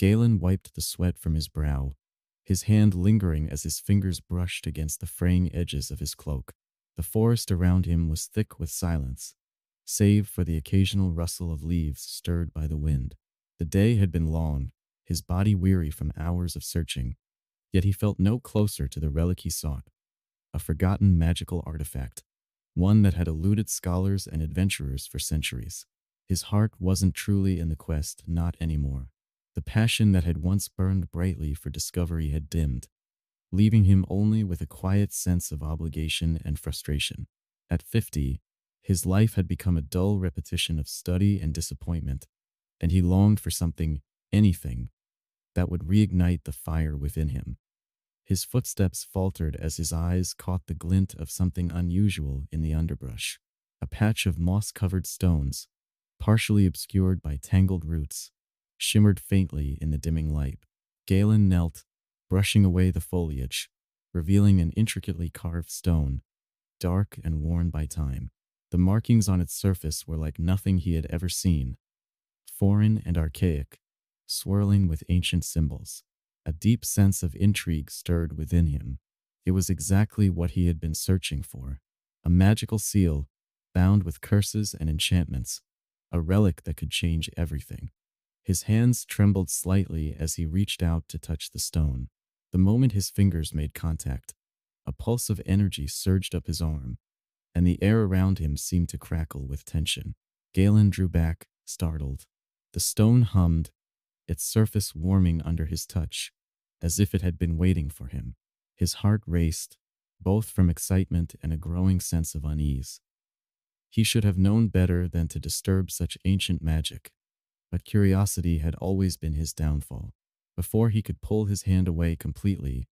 Galen wiped the sweat from his brow, his hand lingering as his fingers brushed against the fraying edges of his cloak. The forest around him was thick with silence, save for the occasional rustle of leaves stirred by the wind. The day had been long, his body weary from hours of searching, yet he felt no closer to the relic he sought, a forgotten magical artifact, one that had eluded scholars and adventurers for centuries. His heart wasn't truly in the quest, not anymore. The passion that had once burned brightly for discovery had dimmed, leaving him only with a quiet sense of obligation and frustration. At 50, his life had become a dull repetition of study and disappointment, and he longed for something, anything, that would reignite the fire within him. His footsteps faltered as his eyes caught the glint of something unusual in the underbrush. A patch of moss-covered stones, partially obscured by tangled roots, shimmered faintly in the dimming light. Galen knelt, brushing away the foliage, revealing an intricately carved stone, dark and worn by time. The markings on its surface were like nothing he had ever seen, foreign and archaic, swirling with ancient symbols. A deep sense of intrigue stirred within him. It was exactly what he had been searching for, a magical seal, bound with curses and enchantments, a relic that could change everything. His hands trembled slightly as he reached out to touch the stone. The moment his fingers made contact, a pulse of energy surged up his arm, and the air around him seemed to crackle with tension. Galen drew back, startled. The stone hummed, its surface warming under his touch, as if it had been waiting for him. His heart raced, both from excitement and a growing sense of unease. He should have known better than to disturb such ancient magic, but curiosity had always been his downfall. Before he could pull his hand away completely,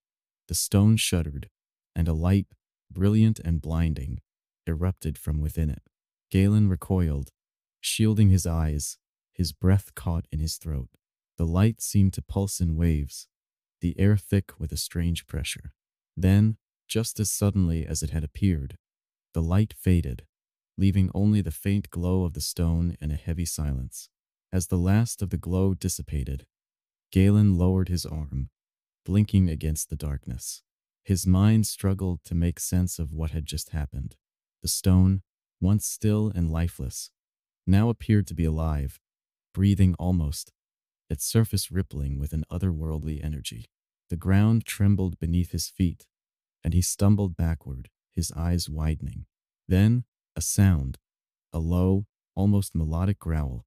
the stone shuddered, and a light, brilliant and blinding, erupted from within it. Galen recoiled, shielding his eyes, his breath caught in his throat. The light seemed to pulse in waves, the air thick with a strange pressure. Then, just as suddenly as it had appeared, the light faded, leaving only the faint glow of the stone and a heavy silence. As the last of the glow dissipated, Galen lowered his arm, blinking against the darkness. His mind struggled to make sense of what had just happened. The stone, once still and lifeless, now appeared to be alive, breathing almost, its surface rippling with an otherworldly energy. The ground trembled beneath his feet, and he stumbled backward, his eyes widening. Then, a sound, a low, almost melodic growl,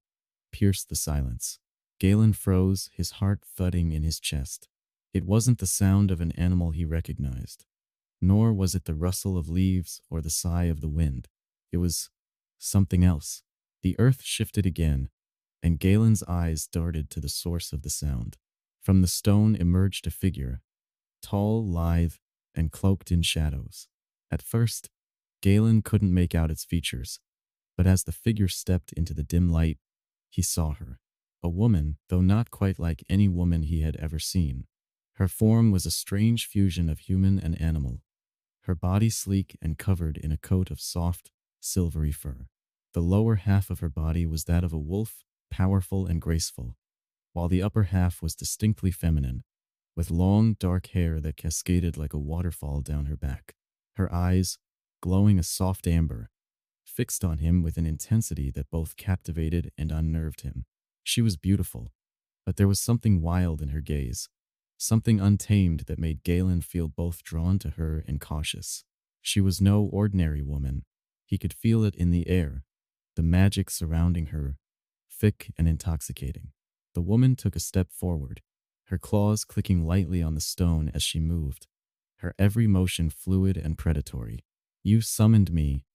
pierced the silence. Galen froze, his heart thudding in his chest. It wasn't the sound of an animal he recognized, nor was it the rustle of leaves or the sigh of the wind. It was something else. The earth shifted again, and Galen's eyes darted to the source of the sound. From the stone emerged a figure, tall, lithe, and cloaked in shadows. At first, Galen couldn't make out its features, but as the figure stepped into the dim light, he saw her. A woman, though not quite like any woman he had ever seen. Her form was a strange fusion of human and animal, her body sleek and covered in a coat of soft, silvery fur. The lower half of her body was that of a wolf, powerful and graceful, while the upper half was distinctly feminine, with long, dark hair that cascaded like a waterfall down her back. Her eyes, glowing a soft amber, fixed on him with an intensity that both captivated and unnerved him. She was beautiful, but there was something wild in her gaze, something untamed that made Galen feel both drawn to her and cautious. She was no ordinary woman. He could feel it in the air, the magic surrounding her, thick and intoxicating. The woman took a step forward, her claws clicking lightly on the stone as she moved, her every motion fluid and predatory. "You summoned me."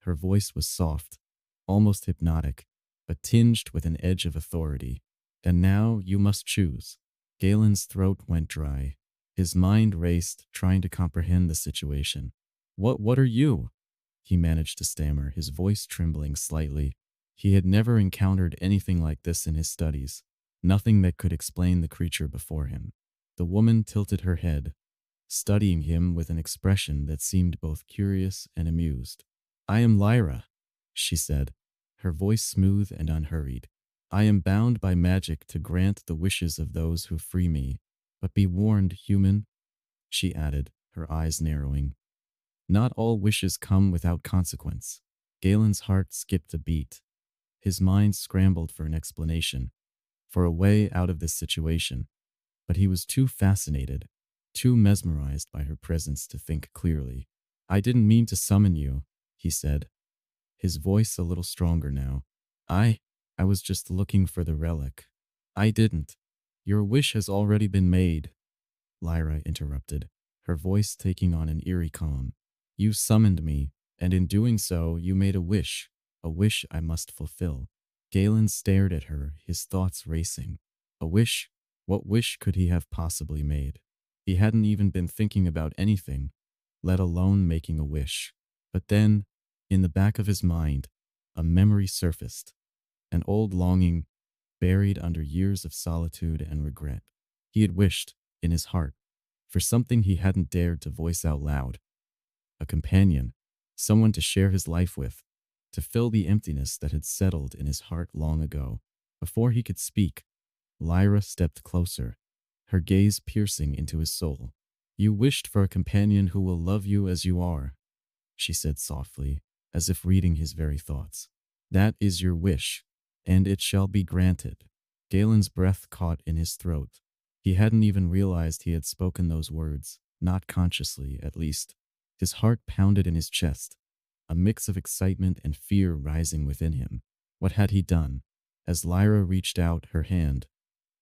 Her voice was soft, almost hypnotic, but tinged with an edge of authority. "And now you must choose." Galen's throat went dry. His mind raced, trying to comprehend the situation. What are you?" he managed to stammer, his voice trembling slightly. He had never encountered anything like this in his studies, nothing that could explain the creature before him. The woman tilted her head, studying him with an expression that seemed both curious and amused. "I am Lyra," she said, her voice smooth and unhurried. I am bound by magic to grant the wishes of those who free me. But be warned, human, she added, her eyes narrowing. Not all wishes come without consequence. Galen's heart skipped a beat. His mind scrambled for an explanation, for a way out of this situation. But he was too fascinated, too mesmerized by her presence to think clearly. I didn't mean to summon you, he said, his voice a little stronger now. I was just looking for the relic. I didn't. Your wish has already been made, Lyra interrupted, her voice taking on an eerie calm. You summoned me, and in doing so, you made a wish I must fulfill. Galen stared at her, his thoughts racing. A wish? What wish could he have possibly made? He hadn't even been thinking about anything, let alone making a wish. But then, in the back of his mind, a memory surfaced, an old longing buried under years of solitude and regret. He had wished, in his heart, for something he hadn't dared to voice out loud. A companion, someone to share his life with, to fill the emptiness that had settled in his heart long ago. Before he could speak, Lyra stepped closer, her gaze piercing into his soul. You wished for a companion who will love you as you are, she said softly, as if reading his very thoughts. That is your wish, and it shall be granted. Galen's breath caught in his throat. He hadn't even realized he had spoken those words, not consciously, at least. His heart pounded in his chest, a mix of excitement and fear rising within him. What had he done? As Lyra reached out her hand,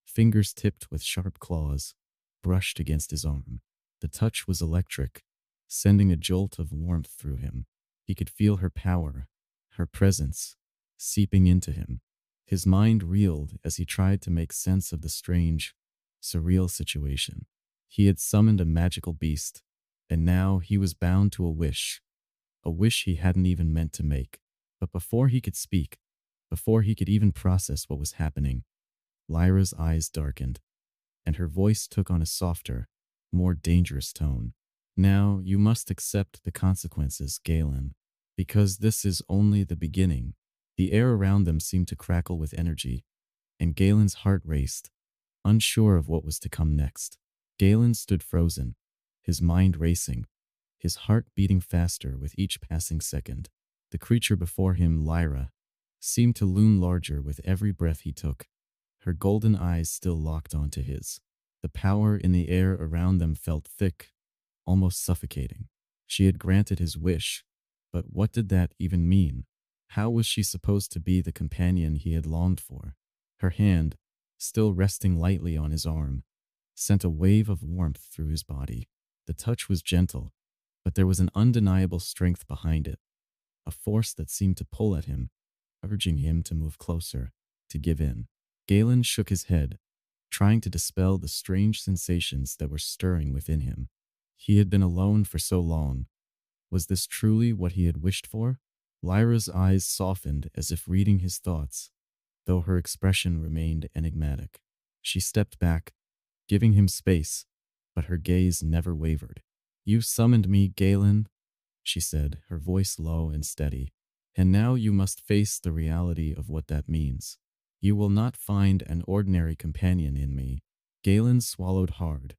fingers tipped with sharp claws, brushed against his arm. The touch was electric, sending a jolt of warmth through him. He could feel her power, her presence, seeping into him. His mind reeled as he tried to make sense of the strange, surreal situation. He had summoned a magical beast, and now he was bound to a wish he hadn't even meant to make. But before he could speak, before he could even process what was happening, Lyra's eyes darkened, and her voice took on a softer, more dangerous tone. Now you must accept the consequences, Galen, because this is only the beginning. The air around them seemed to crackle with energy, and Galen's heart raced, unsure of what was to come next. Galen stood frozen, his mind racing, his heart beating faster with each passing second. The creature before him, Lyra, seemed to loom larger with every breath he took, her golden eyes still locked onto his. The power in the air around them felt thick, almost suffocating. She had granted his wish, but what did that even mean? How was she supposed to be the companion he had longed for? Her hand, still resting lightly on his arm, sent a wave of warmth through his body. The touch was gentle, but there was an undeniable strength behind it, a force that seemed to pull at him, urging him to move closer, to give in. Galen shook his head, trying to dispel the strange sensations that were stirring within him. He had been alone for so long. Was this truly what he had wished for? Lyra's eyes softened as if reading his thoughts, though her expression remained enigmatic. She stepped back, giving him space, but her gaze never wavered. You summoned me, Galen, she said, her voice low and steady, and now you must face the reality of what that means. You will not find an ordinary companion in me. Galen swallowed hard,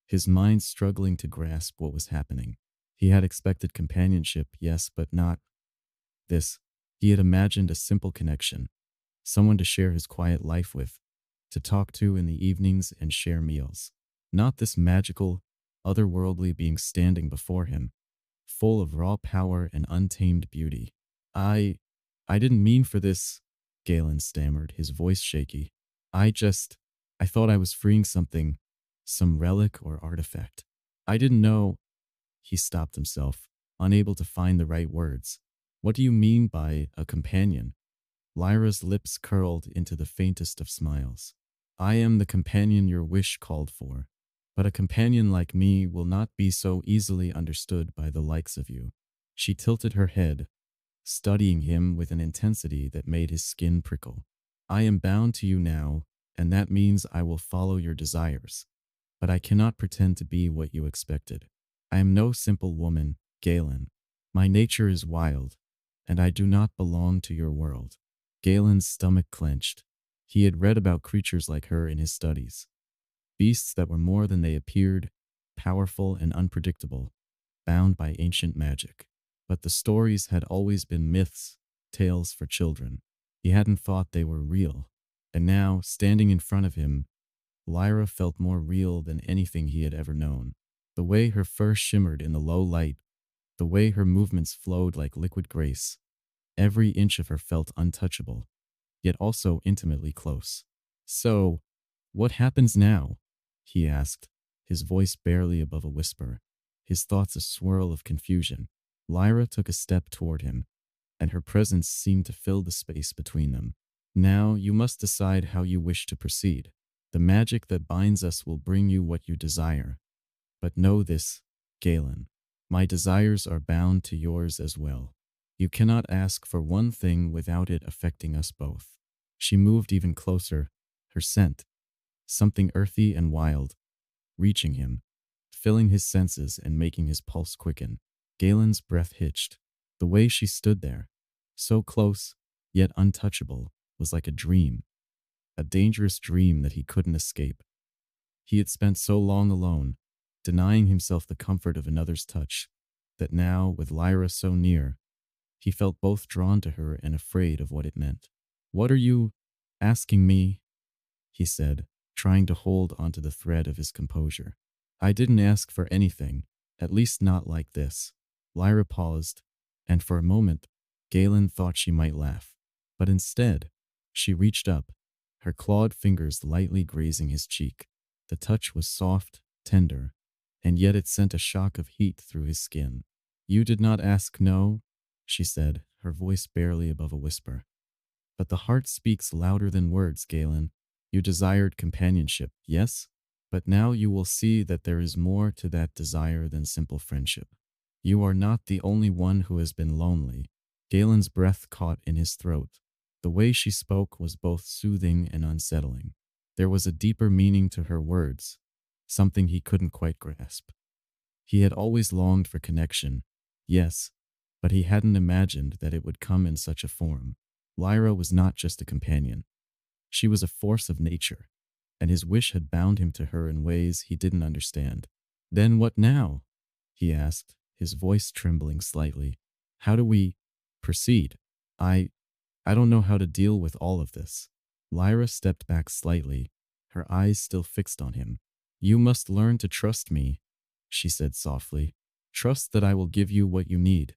his mind struggling to grasp what was happening. He had expected companionship, yes, but not this. He had imagined a simple connection, someone to share his quiet life with, to talk to in the evenings and share meals. Not this magical, otherworldly being standing before him, full of raw power and untamed beauty. I didn't mean for this, Galen stammered, his voice shaky. I thought I was freeing something, some relic or artifact. I didn't know. He stopped himself, unable to find the right words. What do you mean by a companion? Lyra's lips curled into the faintest of smiles. I am the companion your wish called for, but a companion like me will not be so easily understood by the likes of you. She tilted her head, studying him with an intensity that made his skin prickle. I am bound to you now, and that means I will follow your desires, but I cannot pretend to be what you expected. I am no simple woman, Galen. My nature is wild, and I do not belong to your world. Galen's stomach clenched. He had read about creatures like her in his studies, beasts that were more than they appeared, powerful and unpredictable, bound by ancient magic. But the stories had always been myths, tales for children. He hadn't thought they were real. And now, standing in front of him, Lyra felt more real than anything he had ever known. The way her fur shimmered in the low light, the way her movements flowed like liquid grace, every inch of her felt untouchable, yet also intimately close. So, what happens now? He asked, his voice barely above a whisper, his thoughts a swirl of confusion. Lyra took a step toward him, and her presence seemed to fill the space between them. Now you must decide how you wish to proceed. The magic that binds us will bring you what you desire. But know this, Galen, my desires are bound to yours as well. You cannot ask for one thing without it affecting us both. She moved even closer, her scent, something earthy and wild, reaching him, filling his senses and making his pulse quicken. Galen's breath hitched. The way she stood there, so close, yet untouchable, was like a dream, a dangerous dream that he couldn't escape. He had spent so long alone, denying himself the comfort of another's touch, that now, with Lyra so near, he felt both drawn to her and afraid of what it meant. "What are you asking me?" he said, trying to hold onto the thread of his composure. "I didn't ask for anything, at least not like this." Lyra paused, and for a moment, Galen thought she might laugh. But instead, she reached up, her clawed fingers lightly grazing his cheek. The touch was soft, tender, and yet it sent a shock of heat through his skin. "You did not ask, no?" she said, her voice barely above a whisper. "But the heart speaks louder than words, Galen. You desired companionship, yes? But now you will see that there is more to that desire than simple friendship. You are not the only one who has been lonely." Galen's breath caught in his throat. The way she spoke was both soothing and unsettling. There was a deeper meaning to her words, something he couldn't quite grasp. He had always longed for connection, yes, but he hadn't imagined that it would come in such a form. Lyra was not just a companion. She was a force of nature, and his wish had bound him to her in ways he didn't understand. "Then what now?" he asked, his voice trembling slightly. "How do we proceed? I don't know how to deal with all of this." Lyra stepped back slightly, her eyes still fixed on him. "You must learn to trust me," she said softly. "Trust that I will give you what you need,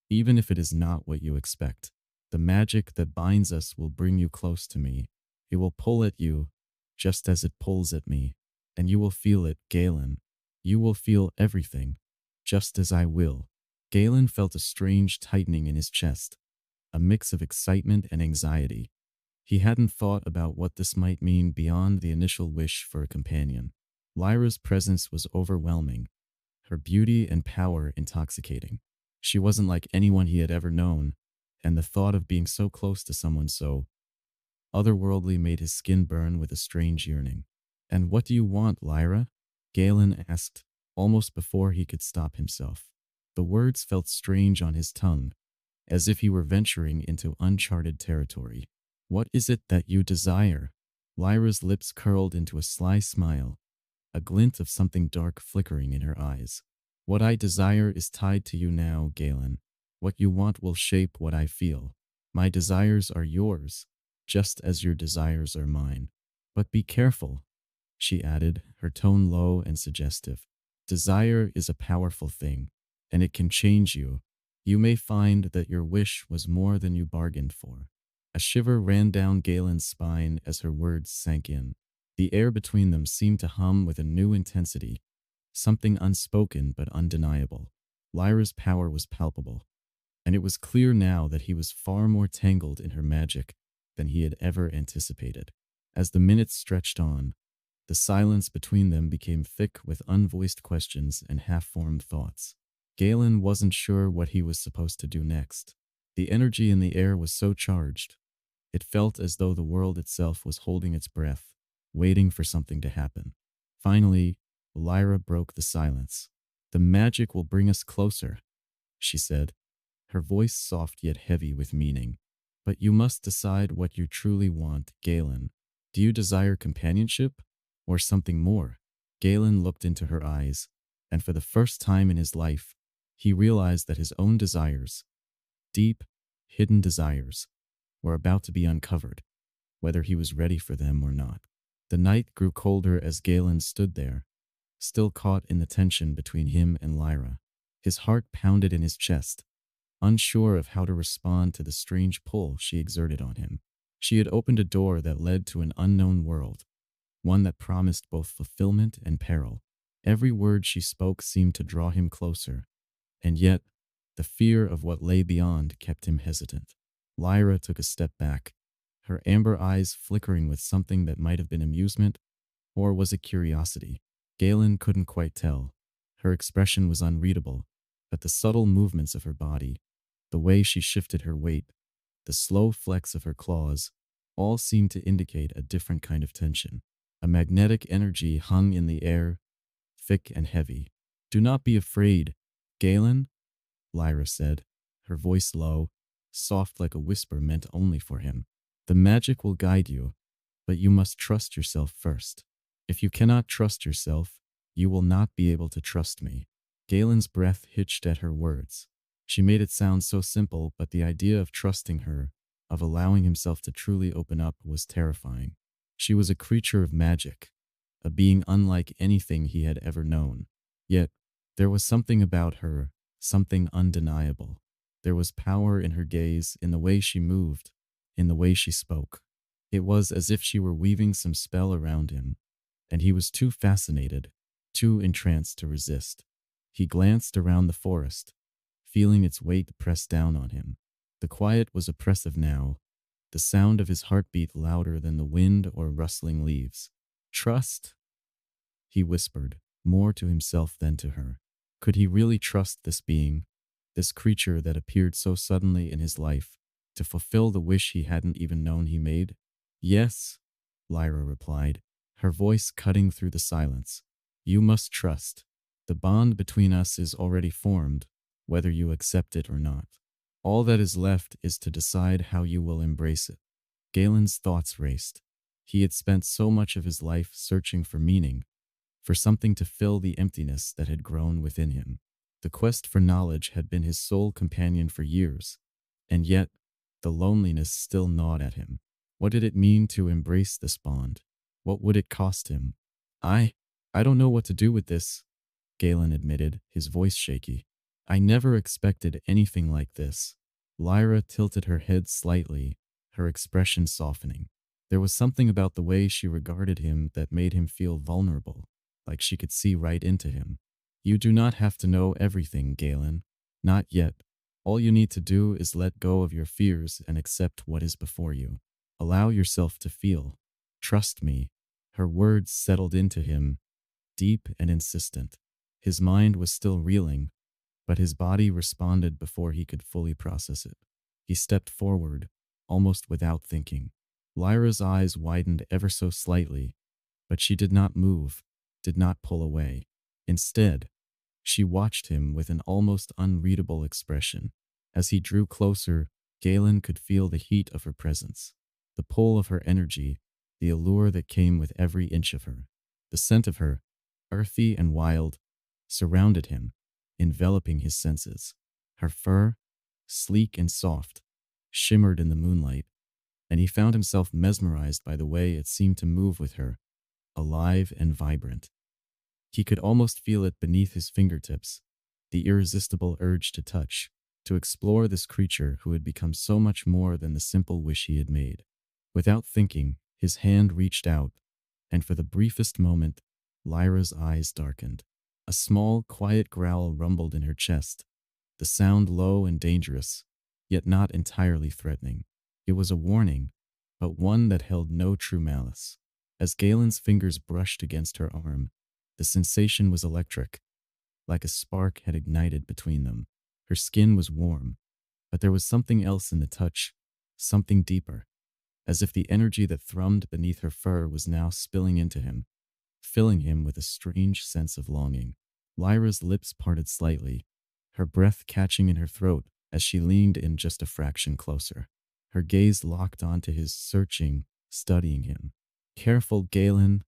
even if it is not what you expect. The magic that binds us will bring you close to me. It will pull at you, just as it pulls at me, and you will feel it, Galen. You will feel everything, just as I will." Galen felt a strange tightening in his chest, a mix of excitement and anxiety. He hadn't thought about what this might mean beyond the initial wish for a companion. Lyra's presence was overwhelming, her beauty and power intoxicating. She wasn't like anyone he had ever known, and the thought of being so close to someone so otherworldly made his skin burn with a strange yearning. "And what do you want, Lyra?" Galen asked, almost before he could stop himself. The words felt strange on his tongue, as if he were venturing into uncharted territory. "What is it that you desire?" Lyra's lips curled into a sly smile, a glint of something dark flickering in her eyes. "What I desire is tied to you now, Galen. What you want will shape what I feel. My desires are yours, just as your desires are mine. But be careful," she added, her tone low and suggestive. "Desire is a powerful thing, and it can change you. You may find that your wish was more than you bargained for." A shiver ran down Galen's spine as her words sank in. The air between them seemed to hum with a new intensity, something unspoken but undeniable. Lyra's power was palpable, and it was clear now that he was far more tangled in her magic than he had ever anticipated. As the minutes stretched on, the silence between them became thick with unvoiced questions and half-formed thoughts. Galen wasn't sure what he was supposed to do next. The energy in the air was so charged. It felt as though the world itself was holding its breath, waiting for something to happen. Finally, Lyra broke the silence. "The magic will bring us closer," she said, her voice soft yet heavy with meaning. But you must decide what you truly want, Galen. Do you desire companionship or something more? Galen looked into her eyes, and for the first time in his life, he realized that his own desires, deep, hidden desires, were about to be uncovered, whether he was ready for them or not. The night grew colder as Galen stood there, still caught in the tension between him and Lyra. His heart pounded in his chest, unsure of how to respond to the strange pull she exerted on him. She had opened a door that led to an unknown world, one that promised both fulfillment and peril. Every word she spoke seemed to draw him closer, and yet the fear of what lay beyond kept him hesitant. Lyra took a step back, her amber eyes flickering with something that might have been amusement, or was it curiosity? Galen couldn't quite tell. Her expression was unreadable, but the subtle movements of her body, the way she shifted her weight, the slow flex of her claws, all seemed to indicate a different kind of tension. A magnetic energy hung in the air, thick and heavy. "Do not be afraid, Galen," Lyra said, her voice low, soft like a whisper meant only for him. "The magic will guide you, but you must trust yourself first. If you cannot trust yourself, you will not be able to trust me." Galen's breath hitched at her words. She made it sound so simple, but the idea of trusting her, of allowing himself to truly open up, was terrifying. She was a creature of magic, a being unlike anything he had ever known. Yet, there was something about her, something undeniable. There was power in her gaze, in the way she moved, in the way she spoke. It was as if she were weaving some spell around him, and he was too fascinated, too entranced to resist. He glanced around the forest, feeling its weight press down on him. The quiet was oppressive now, the sound of his heartbeat louder than the wind or rustling leaves. "Trust?" he whispered, more to himself than to her. Could he really trust this being, this creature that appeared so suddenly in his life, to fulfill the wish he hadn't even known he made? "Yes," Lyra replied, her voice cutting through the silence. "You must trust. The bond between us is already formed, whether you accept it or not. All that is left is to decide how you will embrace it." Galen's thoughts raced. He had spent so much of his life searching for meaning, for something to fill the emptiness that had grown within him. The quest for knowledge had been his sole companion for years, and yet the loneliness still gnawed at him. What did it mean to embrace this bond? What would it cost him? I don't know what to do with this," Galen admitted, his voice shaky. "I never expected anything like this." Lyra tilted her head slightly, her expression softening. There was something about the way she regarded him that made him feel vulnerable, like she could see right into him. "You do not have to know everything, Galen. Not yet. All you need to do is let go of your fears and accept what is before you. Allow yourself to feel. Trust me." Her words settled into him, deep and insistent. His mind was still reeling, but his body responded before he could fully process it. He stepped forward, almost without thinking. Lyra's eyes widened ever so slightly, but she did not move, did not pull away. Instead, she watched him with an almost unreadable expression. As he drew closer, Galen could feel the heat of her presence, the pull of her energy, the allure that came with every inch of her. The scent of her, earthy and wild, surrounded him, enveloping his senses. Her fur, sleek and soft, shimmered in the moonlight, and he found himself mesmerized by the way it seemed to move with her, alive and vibrant. He could almost feel it beneath his fingertips, the irresistible urge to touch, to explore this creature who had become so much more than the simple wish he had made. Without thinking, his hand reached out, and for the briefest moment, Lyra's eyes darkened. A small, quiet growl rumbled in her chest, the sound low and dangerous, yet not entirely threatening. It was a warning, but one that held no true malice. As Galen's fingers brushed against her arm, the sensation was electric, like a spark had ignited between them. Her skin was warm, but there was something else in the touch, something deeper, as if the energy that thrummed beneath her fur was now spilling into him, filling him with a strange sense of longing. Lyra's lips parted slightly, her breath catching in her throat as she leaned in just a fraction closer. Her gaze locked onto his, searching, studying him. "Careful, Galen,"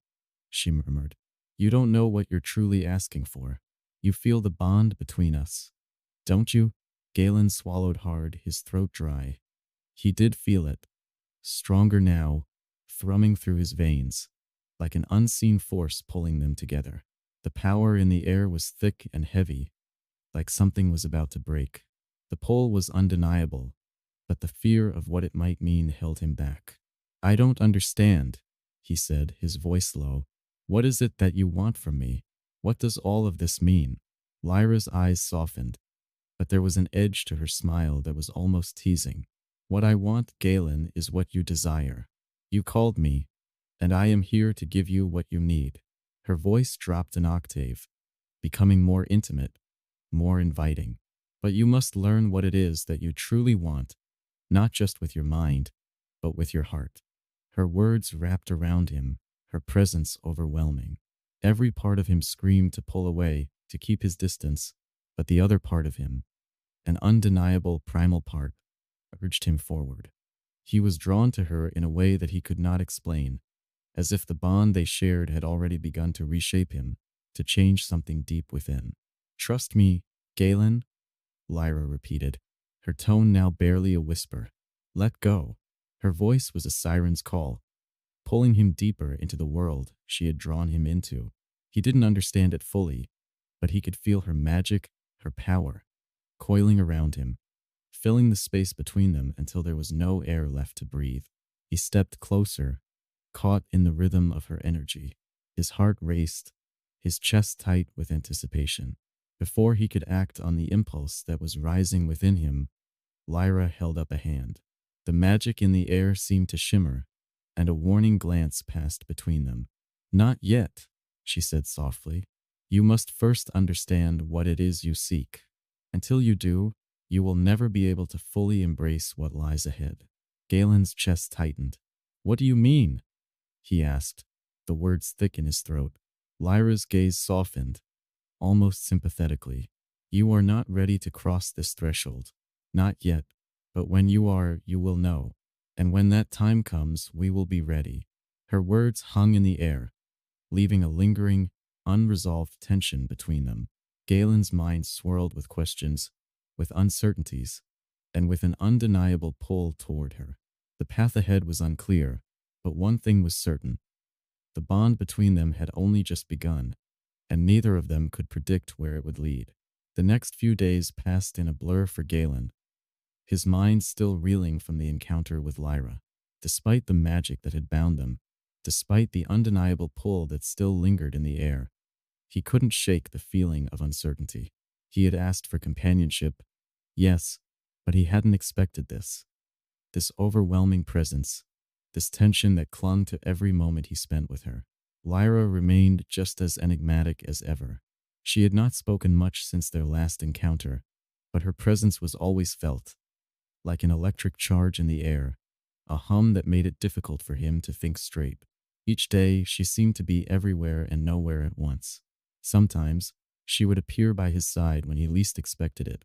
she murmured. "You don't know what you're truly asking for. You feel the bond between us, don't you?" Galen swallowed hard, his throat dry. He did feel it, stronger now, thrumming through his veins, like an unseen force pulling them together. The power in the air was thick and heavy, like something was about to break. The pull was undeniable, but the fear of what it might mean held him back. "I don't understand," he said, his voice low. "What is it that you want from me? What does all of this mean?" Lyra's eyes softened, but there was an edge to her smile that was almost teasing. "What I want, Galen, is what you desire. You called me, and I am here to give you what you need." Her voice dropped an octave, becoming more intimate, more inviting. "But you must learn what it is that you truly want, not just with your mind, but with your heart." Her words wrapped around him, her presence overwhelming. Every part of him screamed to pull away, to keep his distance, but the other part of him, an undeniable primal part, urged him forward. He was drawn to her in a way that he could not explain, as if the bond they shared had already begun to reshape him, to change something deep within. "Trust me, Galen," Lyra repeated, her tone now barely a whisper. "Let go." Her voice was a siren's call, pulling him deeper into the world she had drawn him into. He didn't understand it fully, but he could feel her magic, her power, coiling around him, filling the space between them until there was no air left to breathe. He stepped closer, caught in the rhythm of her energy. His heart raced, his chest tight with anticipation. Before he could act on the impulse that was rising within him, Lyra held up a hand. The magic in the air seemed to shimmer, and a warning glance passed between them. "Not yet," she said softly. "You must first understand what it is you seek. Until you do, you will never be able to fully embrace what lies ahead." Galen's chest tightened. "What do you mean?" he asked, the words thick in his throat. Lyra's gaze softened, almost sympathetically. "You are not ready to cross this threshold. Not yet. But when you are, you will know. And when that time comes, we will be ready." Her words hung in the air, leaving a lingering, unresolved tension between them. Galen's mind swirled with questions, with uncertainties, and with an undeniable pull toward her. The path ahead was unclear, but one thing was certain. The bond between them had only just begun, and neither of them could predict where it would lead. The next few days passed in a blur for Galen, his mind still reeling from the encounter with Lyra. Despite the magic that had bound them, despite the undeniable pull that still lingered in the air, he couldn't shake the feeling of uncertainty. He had asked for companionship, yes, but he hadn't expected this. This overwhelming presence, this tension that clung to every moment he spent with her. Lyra remained just as enigmatic as ever. She had not spoken much since their last encounter, but her presence was always felt, like an electric charge in the air, a hum that made it difficult for him to think straight. Each day, she seemed to be everywhere and nowhere at once. Sometimes, she would appear by his side when he least expected it,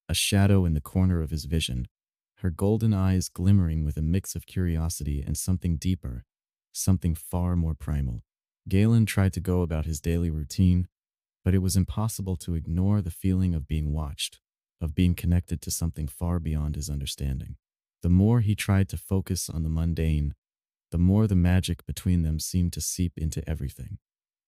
a shadow in the corner of his vision, her golden eyes glimmering with a mix of curiosity and something deeper, something far more primal. Galen tried to go about his daily routine, but it was impossible to ignore the feeling of being watched, of being connected to something far beyond his understanding. The more he tried to focus on the mundane, the more the magic between them seemed to seep into everything.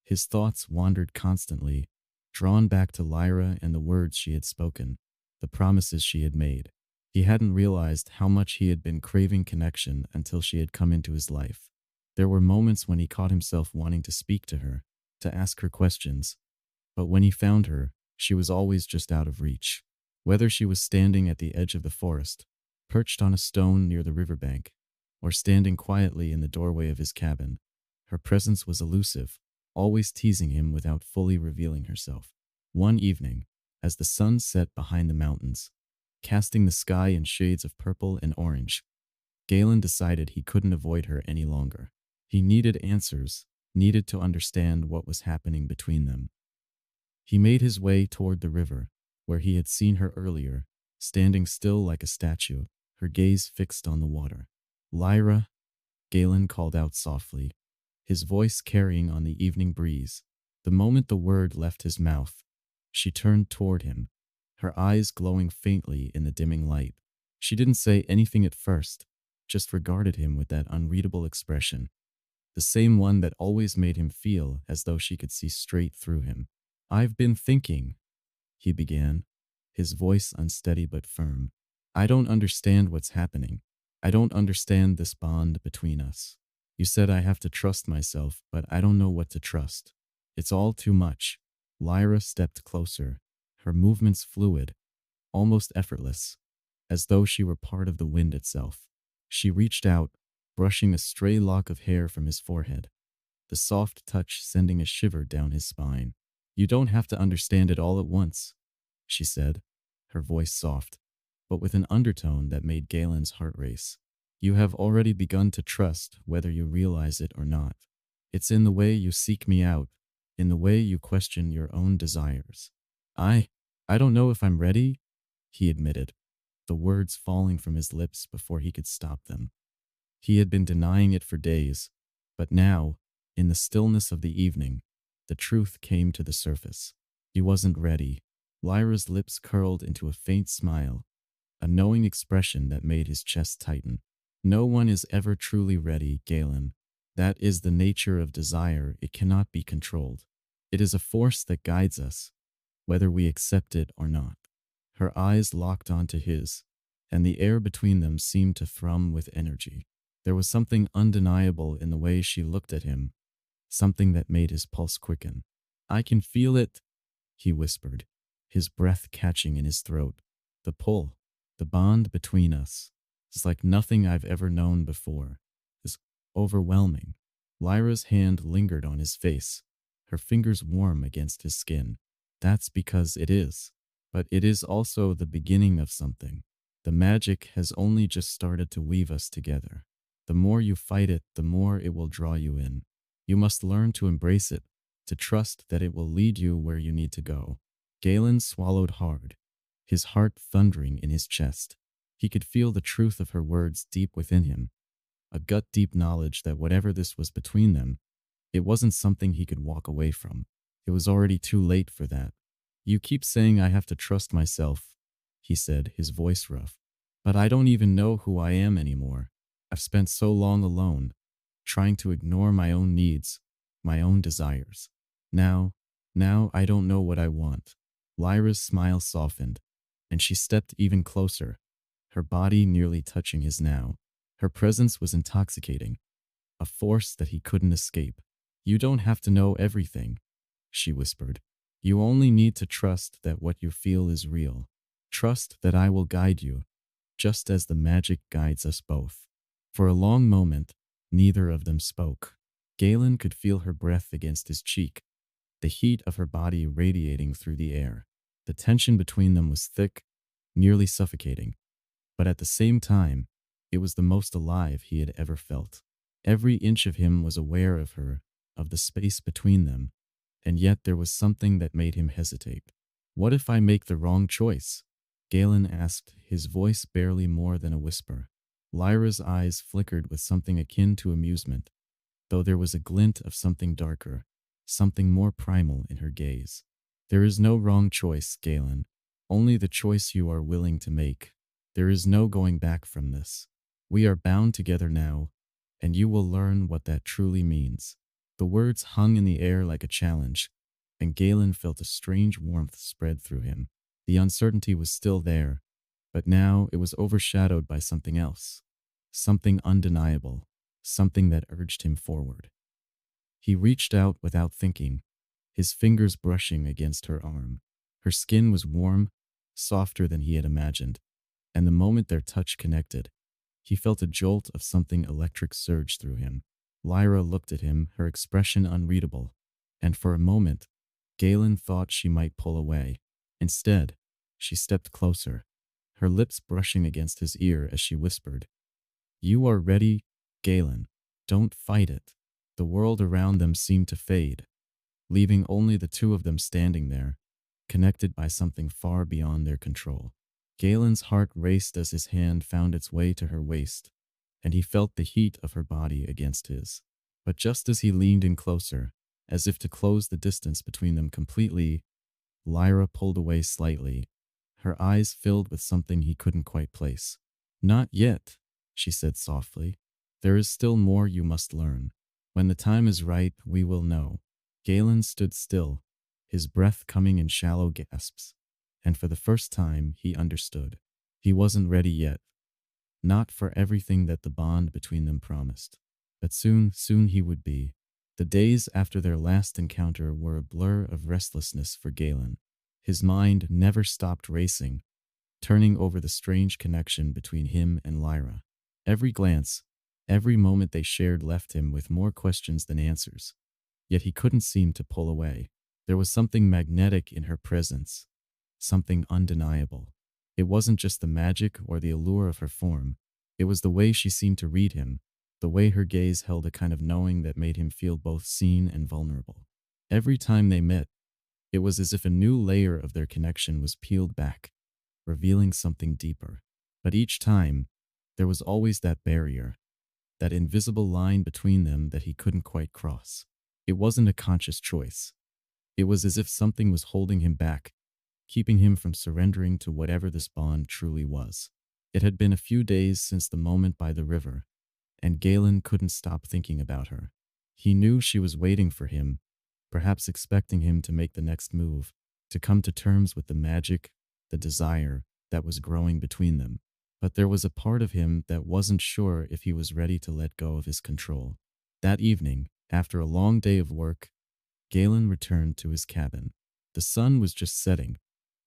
His thoughts wandered constantly, drawn back to Lyra and the words she had spoken, the promises she had made. He hadn't realized how much he had been craving connection until she had come into his life. There were moments when he caught himself wanting to speak to her, to ask her questions, but when he found her, she was always just out of reach. Whether she was standing at the edge of the forest, perched on a stone near the riverbank, or standing quietly in the doorway of his cabin, her presence was elusive, always teasing him without fully revealing herself. One evening, as the sun set behind the mountains, casting the sky in shades of purple and orange, Galen decided he couldn't avoid her any longer. He needed answers, needed to understand what was happening between them. He made his way toward the river, where he had seen her earlier, standing still like a statue, her gaze fixed on the water. Lyra, Galen called out softly, his voice carrying on the evening breeze. The moment the word left his mouth, she turned toward him, her eyes glowing faintly in the dimming light. She didn't say anything at first, just regarded him with that unreadable expression, the same one that always made him feel as though she could see straight through him. "I've been thinking," he began, his voice unsteady but firm. "I don't understand what's happening. I don't understand this bond between us. You said I have to trust myself, but I don't know what to trust. It's all too much." Lyra stepped closer, her movements fluid, almost effortless, as though she were part of the wind itself. She reached out, brushing a stray lock of hair from his forehead, the soft touch sending a shiver down his spine. "You don't have to understand it all at once," she said, her voice soft, but with an undertone that made Galen's heart race. "You have already begun to trust, whether you realize it or not. It's in the way you seek me out, in the way you question your own desires." I don't know if I'm ready," he admitted, the words falling from his lips before he could stop them. He had been denying it for days, but now, in the stillness of the evening, the truth came to the surface. He wasn't ready. Lyra's lips curled into a faint smile, a knowing expression that made his chest tighten. "No one is ever truly ready, Galen. That is the nature of desire. It cannot be controlled. It is a force that guides us, whether we accept it or not." Her eyes locked onto his, and the air between them seemed to thrum with energy. There was something undeniable in the way she looked at him, something that made his pulse quicken. "I can feel it," he whispered, his breath catching in his throat. "The pull, the bond between us, is like nothing I've ever known before. It's overwhelming." Lyra's hand lingered on his face, her fingers warm against his skin. "That's because it is. But it is also the beginning of something. The magic has only just started to weave us together. The more you fight it, the more it will draw you in. You must learn to embrace it, to trust that it will lead you where you need to go." Galen swallowed hard, his heart thundering in his chest. He could feel the truth of her words deep within him, a gut-deep knowledge that whatever this was between them, it wasn't something he could walk away from. It was already too late for that. "You keep saying I have to trust myself," he said, his voice rough. "But I don't even know who I am anymore. I've spent so long alone, trying to ignore my own needs, my own desires. Now I don't know what I want." Lyra's smile softened, and she stepped even closer, her body nearly touching his now. Her presence was intoxicating, a force that he couldn't escape. "You don't have to know everything," she whispered. "You only need to trust that what you feel is real. Trust that I will guide you, just as the magic guides us both." For a long moment, neither of them spoke. Galen could feel her breath against his cheek, the heat of her body radiating through the air. The tension between them was thick, nearly suffocating, but at the same time, it was the most alive he had ever felt. Every inch of him was aware of her, of the space between them, and yet there was something that made him hesitate. "What if I make the wrong choice?" Galen asked, his voice barely more than a whisper. Lyra's eyes flickered with something akin to amusement, though there was a glint of something darker, something more primal in her gaze. "There is no wrong choice, Galen. Only the choice you are willing to make. There is no going back from this. We are bound together now, and you will learn what that truly means." The words hung in the air like a challenge, and Galen felt a strange warmth spread through him. The uncertainty was still there, but now it was overshadowed by something else, something undeniable, something that urged him forward. He reached out without thinking, his fingers brushing against her arm. Her skin was warm, softer than he had imagined, and the moment their touch connected, he felt a jolt of something electric surge through him. Lyra looked at him, her expression unreadable, and for a moment, Galen thought she might pull away. Instead, she stepped closer, her lips brushing against his ear as she whispered, "You are ready, Galen. Don't fight it." The world around them seemed to fade, leaving only the two of them standing there, connected by something far beyond their control. Galen's heart raced as his hand found its way to her waist, and he felt the heat of her body against his. But just as he leaned in closer, as if to close the distance between them completely, Lyra pulled away slightly, her eyes filled with something he couldn't quite place. "Not yet," she said softly. "There is still more you must learn. When the time is right, we will know." Galen stood still, his breath coming in shallow gasps, and for the first time he understood. He wasn't ready yet, not for everything that the bond between them promised. But soon he would be. The days after their last encounter were a blur of restlessness for Galen. His mind never stopped racing, turning over the strange connection between him and Lyra. Every glance, every moment they shared left him with more questions than answers. Yet he couldn't seem to pull away. There was something magnetic in her presence, something undeniable. It wasn't just the magic or the allure of her form. It was the way she seemed to read him, the way her gaze held a kind of knowing that made him feel both seen and vulnerable. Every time they met, it was as if a new layer of their connection was peeled back, revealing something deeper. But each time, there was always that barrier, that invisible line between them that he couldn't quite cross. It wasn't a conscious choice. It was as if something was holding him back, keeping him from surrendering to whatever this bond truly was. It had been a few days since the moment by the river, and Galen couldn't stop thinking about her. He knew she was waiting for him, perhaps expecting him to make the next move, to come to terms with the magic, the desire that was growing between them. But there was a part of him that wasn't sure if he was ready to let go of his control. That evening, after a long day of work, Galen returned to his cabin. The sun was just setting,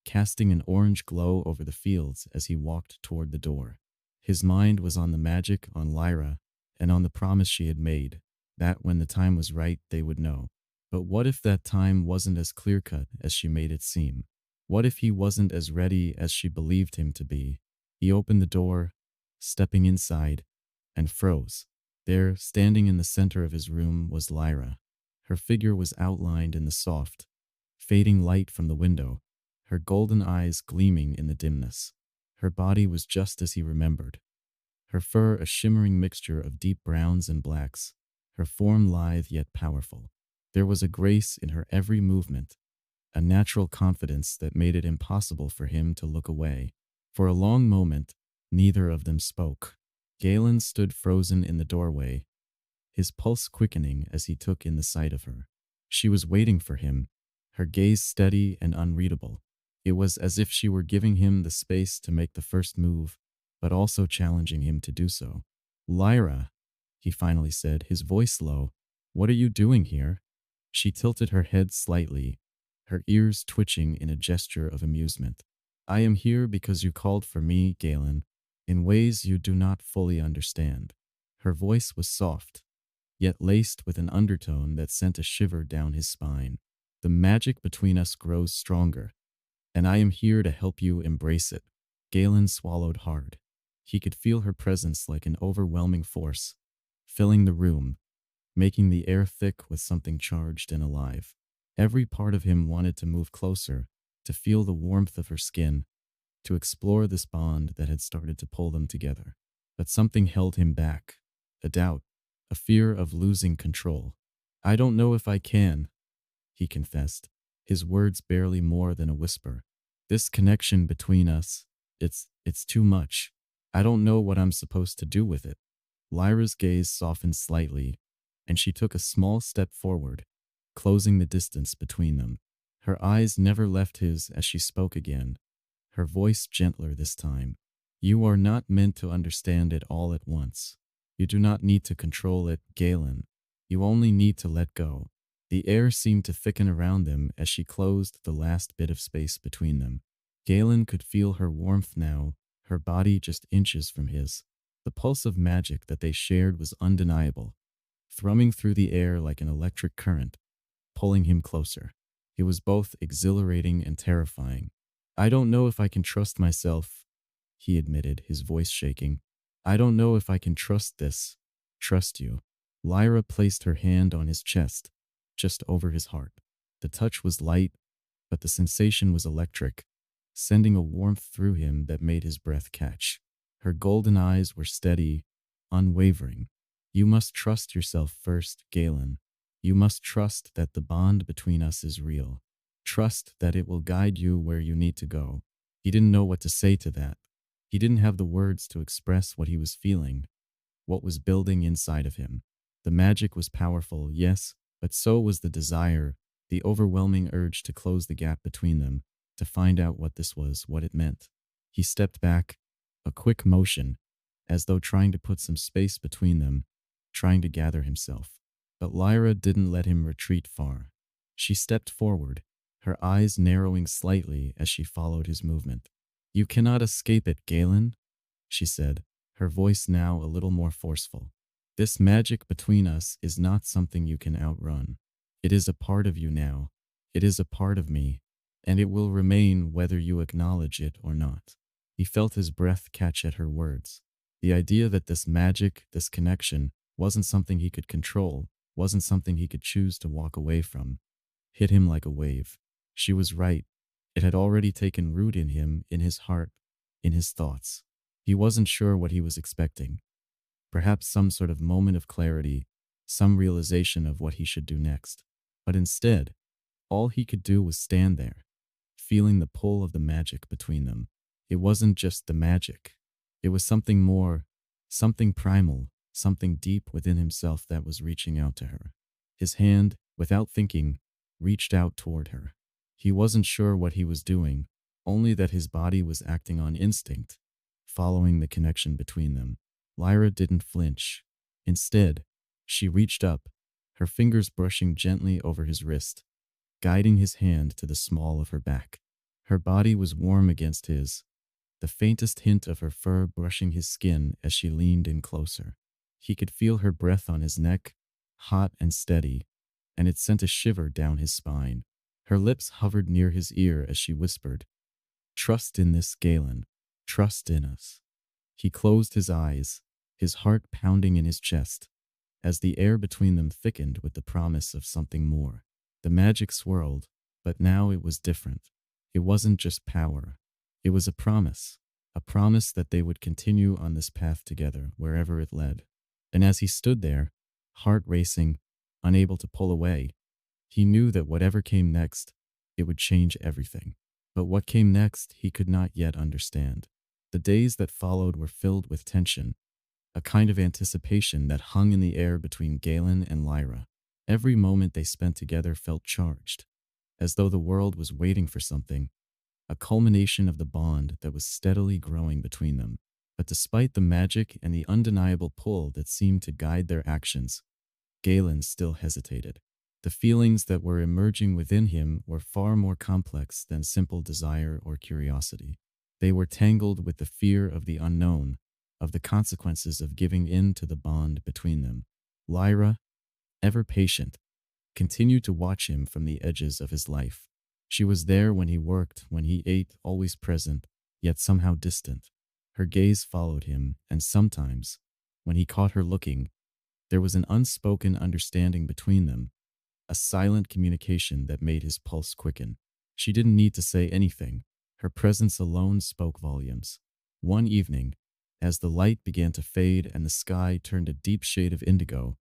casting an orange glow over the fields as he walked toward the door. His mind was on the magic, on Lyra, and on the promise she had made, that when the time was right they would know. But what if that time wasn't as clear-cut as she made it seem? What if he wasn't as ready as she believed him to be? He opened the door, stepping inside, and froze. There, standing in the center of his room, was Lyra. Her figure was outlined in the soft, fading light from the window, her golden eyes gleaming in the dimness. Her body was just as he remembered, her fur a shimmering mixture of deep browns and blacks, her form lithe yet powerful. There was a grace in her every movement, a natural confidence that made it impossible for him to look away. For a long moment, neither of them spoke. Galen stood frozen in the doorway, his pulse quickening as he took in the sight of her. She was waiting for him, her gaze steady and unreadable. It was as if she were giving him the space to make the first move, but also challenging him to do so. "Lyra," he finally said, his voice low, "what are you doing here?" She tilted her head slightly, her ears twitching in a gesture of amusement. "I am here because you called for me, Galen, in ways you do not fully understand." Her voice was soft, yet laced with an undertone that sent a shiver down his spine. "The magic between us grows stronger, and I am here to help you embrace it." Galen swallowed hard. He could feel her presence like an overwhelming force, filling the room, making the air thick with something charged and alive. Every part of him wanted to move closer, to feel the warmth of her skin, to explore this bond that had started to pull them together. But something held him back, a doubt, a fear of losing control. "I don't know if I can," he confessed, his words barely more than a whisper. "This connection between us, it's too much. I don't know what I'm supposed to do with it." Lyra's gaze softened slightly, and she took a small step forward, closing the distance between them. Her eyes never left his as she spoke again, her voice gentler this time. "You are not meant to understand it all at once. You do not need to control it, Galen. You only need to let go." The air seemed to thicken around them as she closed the last bit of space between them. Galen could feel her warmth now, her body just inches from his. The pulse of magic that they shared was undeniable, thrumming through the air like an electric current, pulling him closer. It was both exhilarating and terrifying. "I don't know if I can trust myself," he admitted, his voice shaking. "I don't know if I can trust this. Trust you." Lyra placed her hand on his chest, just over his heart. The touch was light, but the sensation was electric, sending a warmth through him that made his breath catch. Her golden eyes were steady, unwavering. You must trust yourself first, Galen. You must trust that the bond between us is real. Trust that it will guide you where you need to go. He didn't know what to say to that. He didn't have the words to express what he was feeling, what was building inside of him. The magic was powerful, yes, but so was the desire, the overwhelming urge to close the gap between them, to find out what this was, what it meant. He stepped back, a quick motion, as though trying to put some space between them, trying to gather himself. But Lyra didn't let him retreat far. She stepped forward, her eyes narrowing slightly as she followed his movement. "You cannot escape it, Galen," she said, her voice now a little more forceful. "This magic between us is not something you can outrun. It is a part of you now. It is a part of me, and it will remain whether you acknowledge it or not." He felt his breath catch at her words. The idea that this magic, this connection, wasn't something he could control, wasn't something he could choose to walk away from, hit him like a wave. She was right. It had already taken root in him, in his heart, in his thoughts. He wasn't sure what he was expecting. Perhaps some sort of moment of clarity, some realization of what he should do next. But instead, all he could do was stand there, feeling the pull of the magic between them. It wasn't just the magic. It was something more, something primal, something deep within himself that was reaching out to her. His hand, without thinking, reached out toward her. He wasn't sure what he was doing, only that his body was acting on instinct, following the connection between them. Lyra didn't flinch. Instead, she reached up, her fingers brushing gently over his wrist, guiding his hand to the small of her back. Her body was warm against his, the faintest hint of her fur brushing his skin as she leaned in closer. He could feel her breath on his neck, hot and steady, and it sent a shiver down his spine. Her lips hovered near his ear as she whispered, "Trust in this, Galen. Trust in us." He closed his eyes, his heart pounding in his chest, as the air between them thickened with the promise of something more. The magic swirled, but now it was different. It wasn't just power. It was a promise that they would continue on this path together, wherever it led. And as he stood there, heart racing, unable to pull away, he knew that whatever came next, it would change everything. But what came next, he could not yet understand. The days that followed were filled with tension, a kind of anticipation that hung in the air between Galen and Lyra. Every moment they spent together felt charged, as though the world was waiting for something, a culmination of the bond that was steadily growing between them. But despite the magic and the undeniable pull that seemed to guide their actions, Galen still hesitated. The feelings that were emerging within him were far more complex than simple desire or curiosity. They were tangled with the fear of the unknown, of the consequences of giving in to the bond between them. Lyra, ever patient, continued to watch him from the edges of his life. She was there when he worked, when he ate, always present, yet somehow distant. Her gaze followed him, and sometimes, when he caught her looking, there was an unspoken understanding between them, a silent communication that made his pulse quicken. She didn't need to say anything. Her presence alone spoke volumes. One evening, as the light began to fade and the sky turned a deep shade of indigo,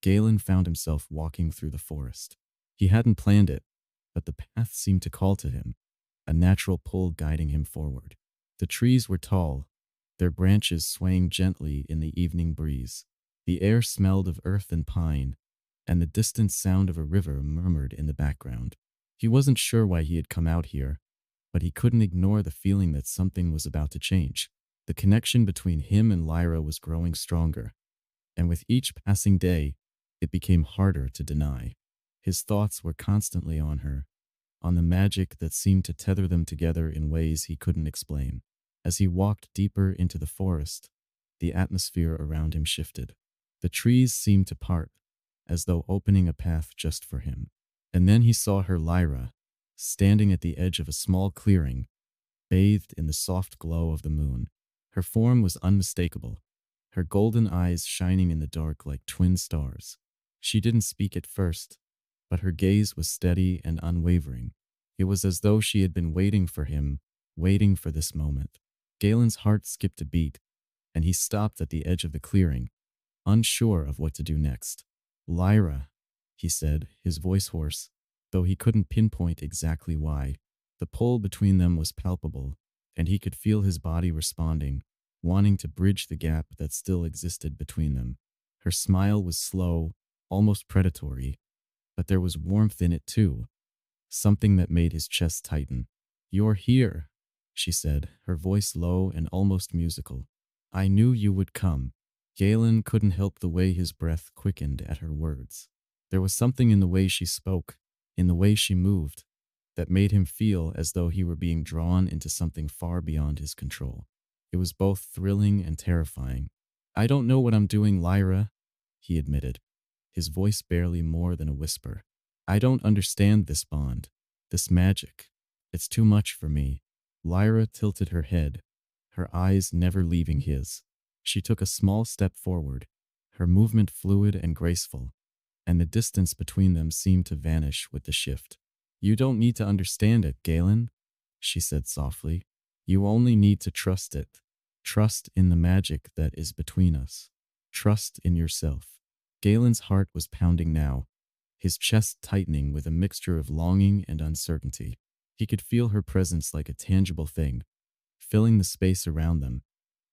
Galen found himself walking through the forest. He hadn't planned it, but the path seemed to call to him, a natural pull guiding him forward. The trees were tall, their branches swaying gently in the evening breeze. The air smelled of earth and pine, and the distant sound of a river murmured in the background. He wasn't sure why he had come out here, but he couldn't ignore the feeling that something was about to change. The connection between him and Lyra was growing stronger, and with each passing day, it became harder to deny. His thoughts were constantly on her, on the magic that seemed to tether them together in ways he couldn't explain. As he walked deeper into the forest, the atmosphere around him shifted. The trees seemed to part, as though opening a path just for him. And then he saw her, Lyra, standing at the edge of a small clearing, bathed in the soft glow of the moon. Her form was unmistakable, her golden eyes shining in the dark like twin stars. She didn't speak at first, but her gaze was steady and unwavering. It was as though she had been waiting for him, waiting for this moment. Galen's heart skipped a beat, and he stopped at the edge of the clearing, unsure of what to do next. Lyra, he said, his voice hoarse, though he couldn't pinpoint exactly why. The pull between them was palpable, and he could feel his body responding, wanting to bridge the gap that still existed between them. Her smile was slow, almost predatory, but there was warmth in it too, something that made his chest tighten. "You're here," she said, her voice low and almost musical. "I knew you would come." Galen couldn't help the way his breath quickened at her words. There was something in the way she spoke, in the way she moved, that made him feel as though he were being drawn into something far beyond his control. It was both thrilling and terrifying. "I don't know what I'm doing, Lyra," he admitted, his voice barely more than a whisper. "I don't understand this bond, this magic. It's too much for me." Lyra tilted her head, her eyes never leaving his. She took a small step forward, her movement fluid and graceful, and the distance between them seemed to vanish with the shift. "You don't need to understand it, Galen," she said softly. "You only need to trust it. Trust in the magic that is between us. Trust in yourself." Galen's heart was pounding now, his chest tightening with a mixture of longing and uncertainty. He could feel her presence like a tangible thing, filling the space around them,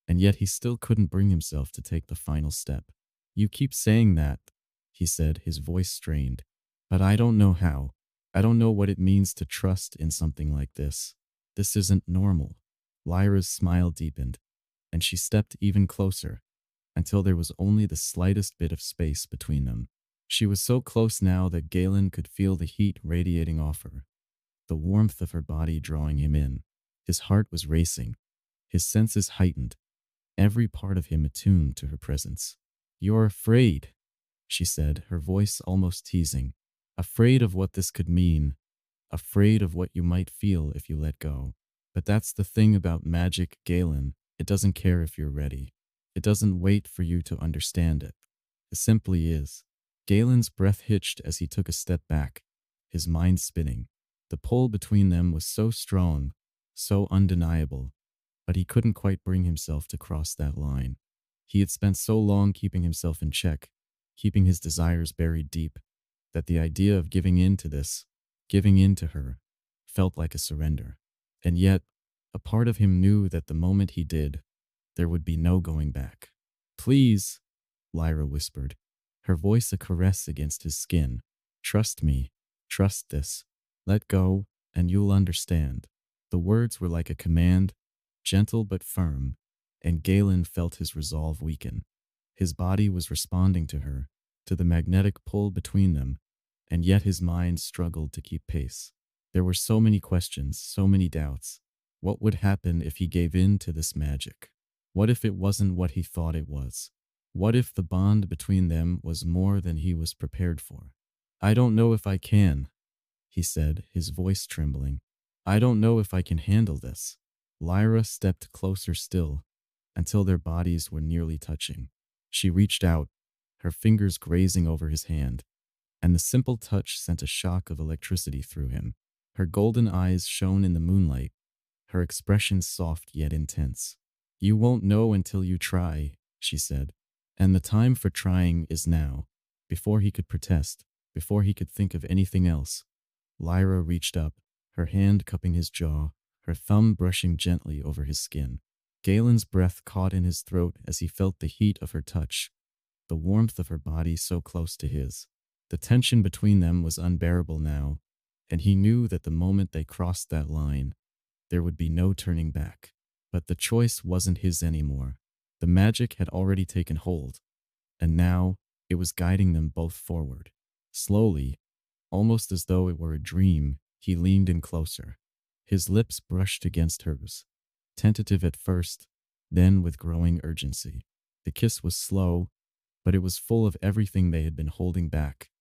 and yet he still couldn't bring himself to take the final step. "You keep saying that," he said, his voice strained, "but I don't know how. I don't know what it means to trust in something like this. This isn't normal." Lyra's smile deepened, and she stepped even closer, until there was only the slightest bit of space between them. She was so close now that Galen could feel the heat radiating off her, the warmth of her body drawing him in. His heart was racing, his senses heightened, every part of him attuned to her presence. "You're afraid," she said, her voice almost teasing. "Afraid of what this could mean, afraid of what you might feel if you let go. But that's the thing about magic, Galen. It doesn't care if you're ready. It doesn't wait for you to understand it. It simply is." Galen's breath hitched as he took a step back, his mind spinning. The pull between them was so strong, so undeniable, but he couldn't quite bring himself to cross that line. He had spent so long keeping himself in check, keeping his desires buried deep, that the idea of giving in to this, giving in to her, felt like a surrender. And yet, a part of him knew that the moment he did, there would be no going back. "Please," Lyra whispered, her voice a caress against his skin. "Trust me. Trust this. Let go, and you'll understand." The words were like a command, gentle but firm, and Galen felt his resolve weaken. His body was responding to her, to the magnetic pull between them, and yet his mind struggled to keep pace. There were so many questions, so many doubts. What would happen if he gave in to this magic? What if it wasn't what he thought it was? What if the bond between them was more than he was prepared for? "I don't know if I can," he said, his voice trembling. "I don't know if I can handle this." Lyra stepped closer still, until their bodies were nearly touching. She reached out, her fingers grazing over his hand, and the simple touch sent a shock of electricity through him. Her golden eyes shone in the moonlight, her expression soft yet intense. "You won't know until you try," she said, "and the time for trying is now." Before he could protest, before he could think of anything else, Lyra reached up, her hand cupping his jaw, her thumb brushing gently over his skin. Galen's breath caught in his throat as he felt the heat of her touch, the warmth of her body so close to his. The tension between them was unbearable now, and he knew that the moment they crossed that line, there would be no turning back. But the choice wasn't his anymore. The magic had already taken hold, and now it was guiding them both forward. Slowly, almost as though it were a dream, he leaned in closer. His lips brushed against hers, tentative at first, then with growing urgency. The kiss was slow, but it was full of everything they had been holding back,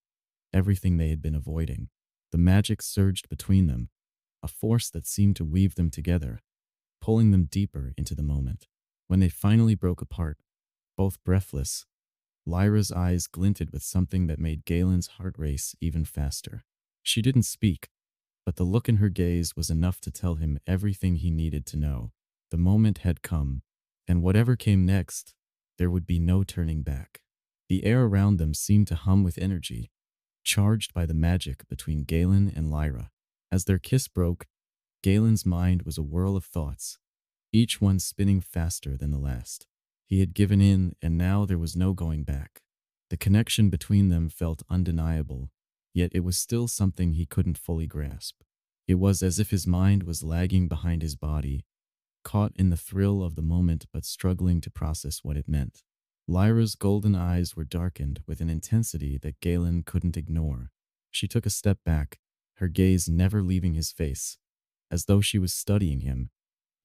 everything they had been avoiding. The magic surged between them, a force that seemed to weave them together, pulling them deeper into the moment. When they finally broke apart, both breathless, Lyra's eyes glinted with something that made Galen's heart race even faster. She didn't speak, but the look in her gaze was enough to tell him everything he needed to know. The moment had come, and whatever came next, there would be no turning back. The air around them seemed to hum with energy, charged by the magic between Galen and Lyra. As their kiss broke, Galen's mind was a whirl of thoughts, each one spinning faster than the last. He had given in, and now there was no going back. The connection between them felt undeniable, yet it was still something he couldn't fully grasp. It was as if his mind was lagging behind his body, caught in the thrill of the moment but struggling to process what it meant. Lyra's golden eyes were darkened with an intensity that Galen couldn't ignore. She took a step back, her gaze never leaving his face, as though she was studying him,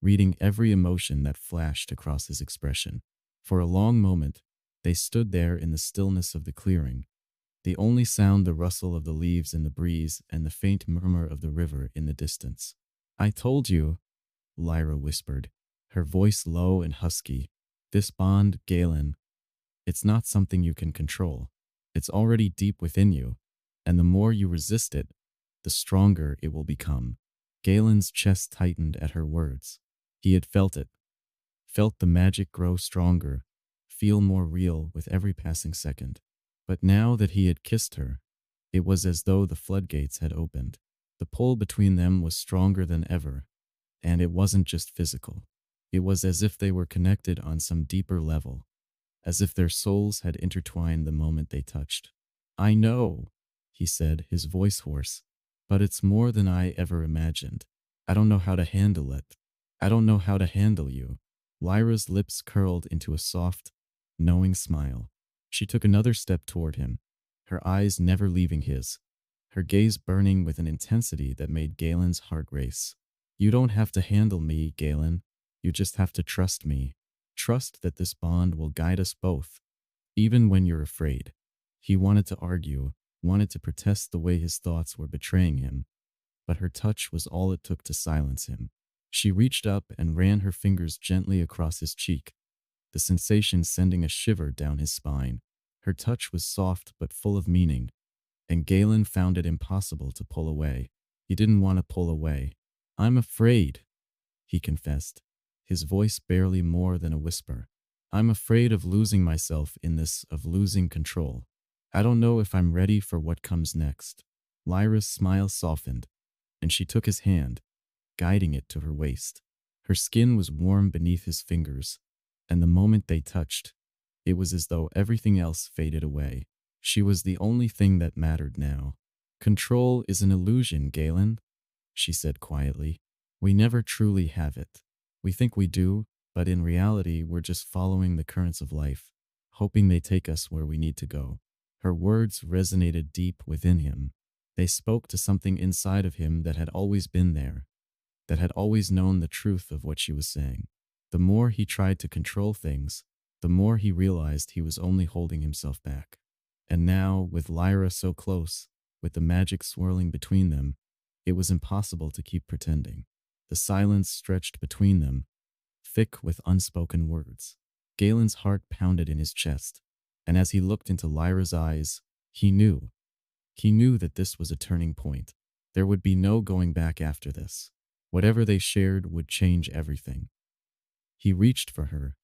reading every emotion that flashed across his expression. For a long moment, they stood there in the stillness of the clearing, the only sound the rustle of the leaves in the breeze and the faint murmur of the river in the distance. "I told you," Lyra whispered, her voice low and husky. "This bond, Galen, it's not something you can control. It's already deep within you, and the more you resist it, the stronger it will become." Galen's chest tightened at her words. He had felt it, felt the magic grow stronger, feel more real with every passing second. But now that he had kissed her, it was as though the floodgates had opened. The pull between them was stronger than ever, and it wasn't just physical. It was as if they were connected on some deeper level, as if their souls had intertwined the moment they touched. "I know," he said, his voice hoarse, "but it's more than I ever imagined. I don't know how to handle it. I don't know how to handle you." Lyra's lips curled into a soft, knowing smile. She took another step toward him, her eyes never leaving his, her gaze burning with an intensity that made Galen's heart race. "You don't have to handle me, Galen. You just have to trust me. Trust that this bond will guide us both, even when you're afraid." He wanted to argue, wanted to protest the way his thoughts were betraying him, but her touch was all it took to silence him. She reached up and ran her fingers gently across his cheek, the sensation sending a shiver down his spine. Her touch was soft but full of meaning, and Galen found it impossible to pull away. He didn't want to pull away. "I'm afraid," he confessed, his voice barely more than a whisper. "I'm afraid of losing myself in this, of losing control. I don't know if I'm ready for what comes next." Lyra's smile softened, and she took his hand, guiding it to her waist. Her skin was warm beneath his fingers, and the moment they touched, it was as though everything else faded away. She was the only thing that mattered now. "Control is an illusion, Galen," she said quietly. "We never truly have it. We think we do, but in reality we're just following the currents of life, hoping they take us where we need to go." Her words resonated deep within him. They spoke to something inside of him that had always been there, that had always known the truth of what she was saying. The more he tried to control things, the more he realized he was only holding himself back. And now, with Lyra so close, with the magic swirling between them, it was impossible to keep pretending. The silence stretched between them, thick with unspoken words. Galen's heart pounded in his chest, and as he looked into Lyra's eyes, he knew that this was a turning point. There would be no going back after this. Whatever they shared would change everything. He reached for her,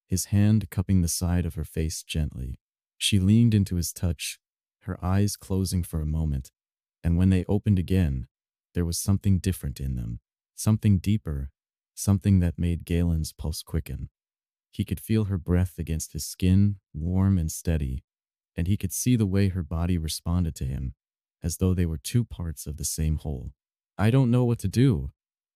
his hand cupping the side of her face gently. She leaned into his touch, her eyes closing for a moment, and when they opened again, there was something different in them, something deeper, something that made Galen's pulse quicken. He could feel her breath against his skin, warm and steady, and he could see the way her body responded to him, as though they were two parts of the same whole. "I don't know what to do,"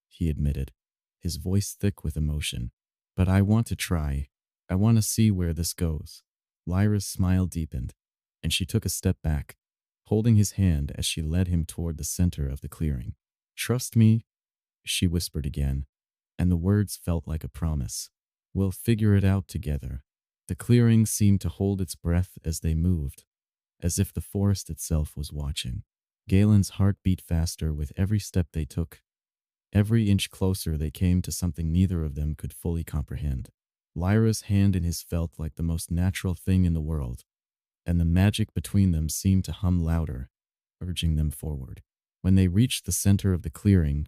he admitted, his voice thick with emotion. "But I want to try. I want to see where this goes." Lyra's smile deepened, and she took a step back, holding his hand as she led him toward the center of the clearing. "Trust me," she whispered again, and the words felt like a promise. "We'll figure it out together." The clearing seemed to hold its breath as they moved, as if the forest itself was watching. Galen's heart beat faster with every step they took. Every inch closer they came to something neither of them could fully comprehend. Lyra's hand in his felt like the most natural thing in the world, and the magic between them seemed to hum louder, urging them forward. When they reached the center of the clearing,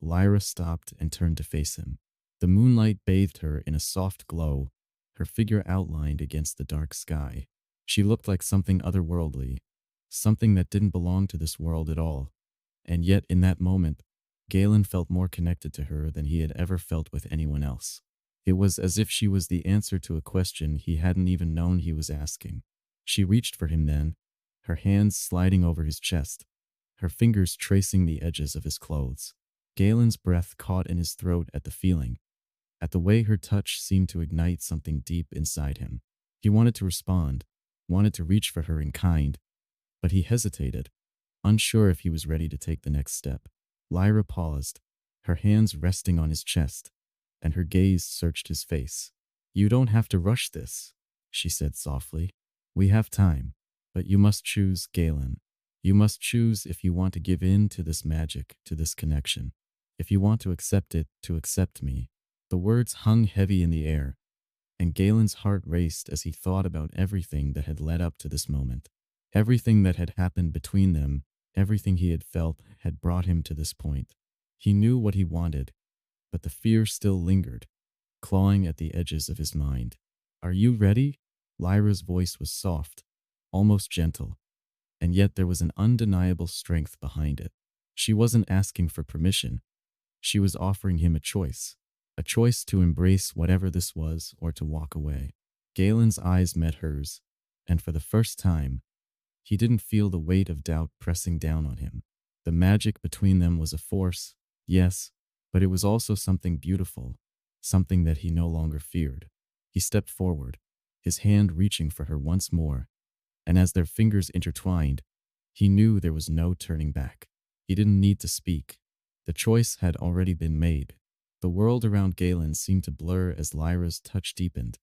Lyra stopped and turned to face him. The moonlight bathed her in a soft glow, her figure outlined against the dark sky. She looked like something otherworldly, something that didn't belong to this world at all. And yet, in that moment, Galen felt more connected to her than he had ever felt with anyone else. It was as if she was the answer to a question he hadn't even known he was asking. She reached for him then, her hands sliding over his chest, her fingers tracing the edges of his clothes. Galen's breath caught in his throat at the feeling, at the way her touch seemed to ignite something deep inside him. He wanted to respond, wanted to reach for her in kind, but he hesitated, unsure if he was ready to take the next step. Lyra paused, her hands resting on his chest, and her gaze searched his face. "You don't have to rush this," she said softly. "We have time, but you must choose, Galen. You must choose if you want to give in to this magic, to this connection. If you want to accept it, to accept me." The words hung heavy in the air, and Galen's heart raced as he thought about everything that had led up to this moment. Everything that had happened between them, everything he had felt had brought him to this point. He knew what he wanted, but the fear still lingered, clawing at the edges of his mind. "Are you ready?" Lyra's voice was soft, almost gentle, and yet there was an undeniable strength behind it. She wasn't asking for permission. She was offering him a choice to embrace whatever this was or to walk away. Galen's eyes met hers, and for the first time, he didn't feel the weight of doubt pressing down on him. The magic between them was a force, yes, but it was also something beautiful, something that he no longer feared. He stepped forward, his hand reaching for her once more, and as their fingers intertwined, he knew there was no turning back. He didn't need to speak. The choice had already been made. The world around Galen seemed to blur as Lyra's touch deepened,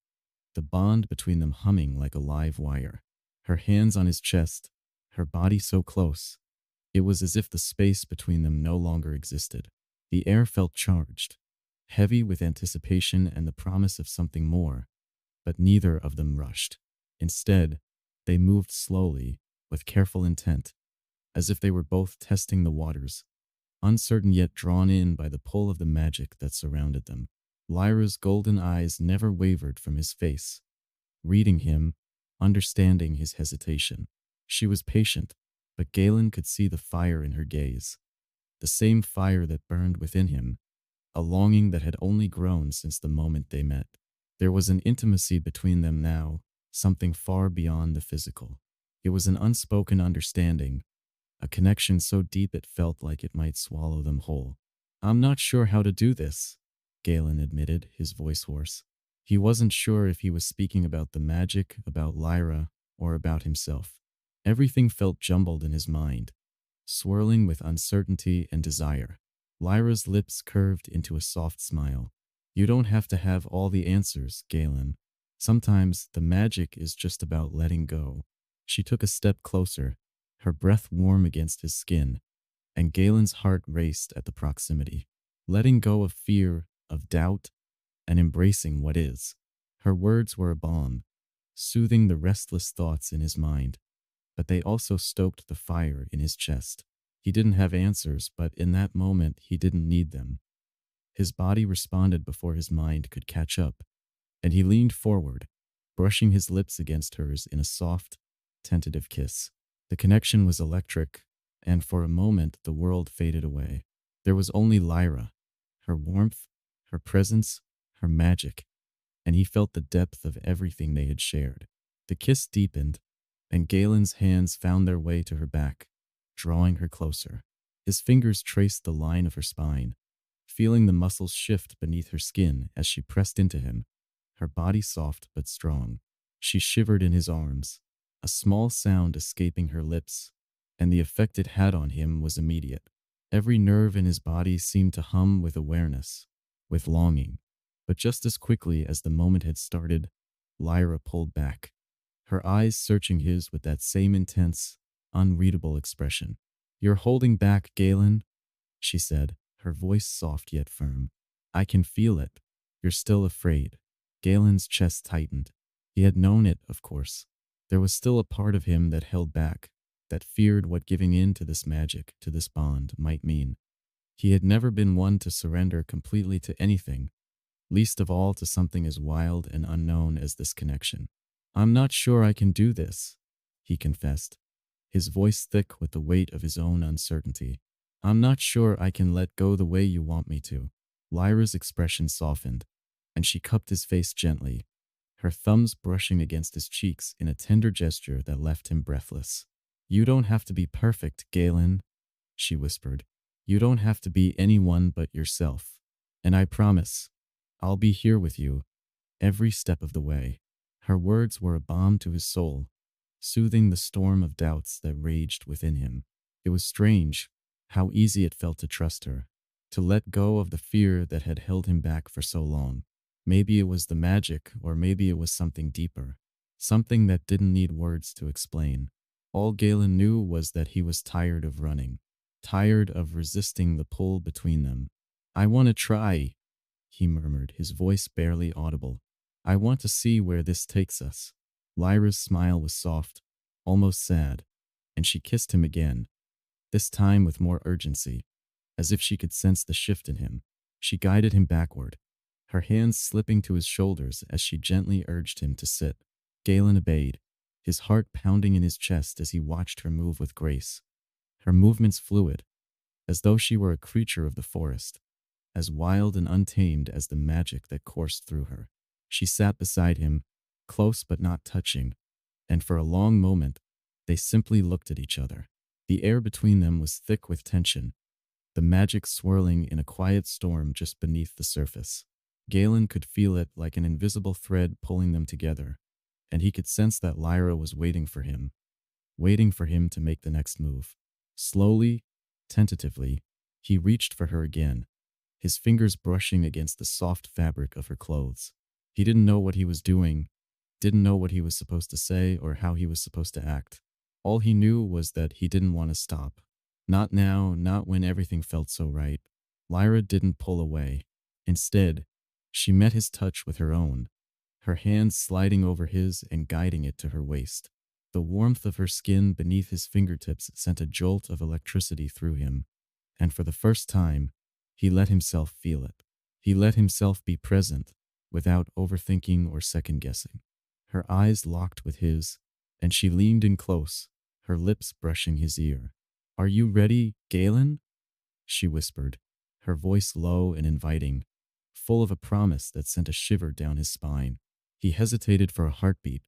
the bond between them humming like a live wire. Her hands on his chest, her body so close. It was as if the space between them no longer existed. The air felt charged, heavy with anticipation and the promise of something more, but neither of them rushed. Instead, they moved slowly, with careful intent, as if they were both testing the waters, uncertain yet drawn in by the pull of the magic that surrounded them. Lyra's golden eyes never wavered from his face, reading him, understanding his hesitation. She was patient, but Galen could see the fire in her gaze, the same fire that burned within him, a longing that had only grown since the moment they met. There was an intimacy between them now, something far beyond the physical. It was an unspoken understanding, a connection so deep it felt like it might swallow them whole. "I'm not sure how to do this," Galen admitted, his voice hoarse. He wasn't sure if he was speaking about the magic, about Lyra, or about himself. Everything felt jumbled in his mind, swirling with uncertainty and desire. Lyra's lips curved into a soft smile. "You don't have to have all the answers, Galen. Sometimes the magic is just about letting go." She took a step closer, her breath warm against his skin, and Galen's heart raced at the proximity. Letting go of fear, of doubt, and embracing what is. Her words were a balm, soothing the restless thoughts in his mind, but they also stoked the fire in his chest. He didn't have answers, but in that moment he didn't need them. His body responded before his mind could catch up, and he leaned forward, brushing his lips against hers in a soft, tentative kiss. The connection was electric, and for a moment the world faded away. There was only Lyra, her warmth, her presence, her magic, and he felt the depth of everything they had shared. The kiss deepened, and Galen's hands found their way to her back, drawing her closer. His fingers traced the line of her spine, feeling the muscles shift beneath her skin as she pressed into him, her body soft but strong. She shivered in his arms, a small sound escaping her lips, and the effect it had on him was immediate. Every nerve in his body seemed to hum with awareness, with longing. But just as quickly as the moment had started, Lyra pulled back, her eyes searching his with that same intense, unreadable expression. "You're holding back, Galen," she said, her voice soft yet firm. "I can feel it. You're still afraid." Galen's chest tightened. He had known it, of course. There was still a part of him that held back, that feared what giving in to this magic, to this bond, might mean. He had never been one to surrender completely to anything, least of all to something as wild and unknown as this connection. "I'm not sure I can do this," he confessed, his voice thick with the weight of his own uncertainty. "I'm not sure I can let go the way you want me to." Lyra's expression softened, and she cupped his face gently, her thumbs brushing against his cheeks in a tender gesture that left him breathless. "You don't have to be perfect, Galen," she whispered. "You don't have to be anyone but yourself. And I promise, I'll be here with you every step of the way." Her words were a balm to his soul, soothing the storm of doubts that raged within him. It was strange how easy it felt to trust her, to let go of the fear that had held him back for so long. Maybe it was the magic, or maybe it was something deeper, something that didn't need words to explain. All Galen knew was that he was tired of running, tired of resisting the pull between them. "I want to try," he murmured, his voice barely audible. "I want to see where this takes us." Lyra's smile was soft, almost sad, and she kissed him again, this time with more urgency, as if she could sense the shift in him. She guided him backward, her hands slipping to his shoulders as she gently urged him to sit. Galen obeyed, his heart pounding in his chest as he watched her move with grace. Her movements fluid, as though she were a creature of the forest, as wild and untamed as the magic that coursed through her. She sat beside him, close but not touching, and for a long moment, they simply looked at each other. The air between them was thick with tension, the magic swirling in a quiet storm just beneath the surface. Galen could feel it like an invisible thread pulling them together, and he could sense that Lyra was waiting for him to make the next move. Slowly, tentatively, he reached for her again, his fingers brushing against the soft fabric of her clothes. He didn't know what he was doing, didn't know what he was supposed to say or how he was supposed to act. All he knew was that he didn't want to stop. Not now, not when everything felt so right. Lyra didn't pull away. Instead, she met his touch with her own, her hands sliding over his and guiding it to her waist. The warmth of her skin beneath his fingertips sent a jolt of electricity through him, and for the first time, he let himself feel it. He let himself be present, without overthinking or second-guessing. Her eyes locked with his, and she leaned in close, her lips brushing his ear. "Are you ready, Galen?" she whispered, her voice low and inviting, full of a promise that sent a shiver down his spine. He hesitated for a heartbeat,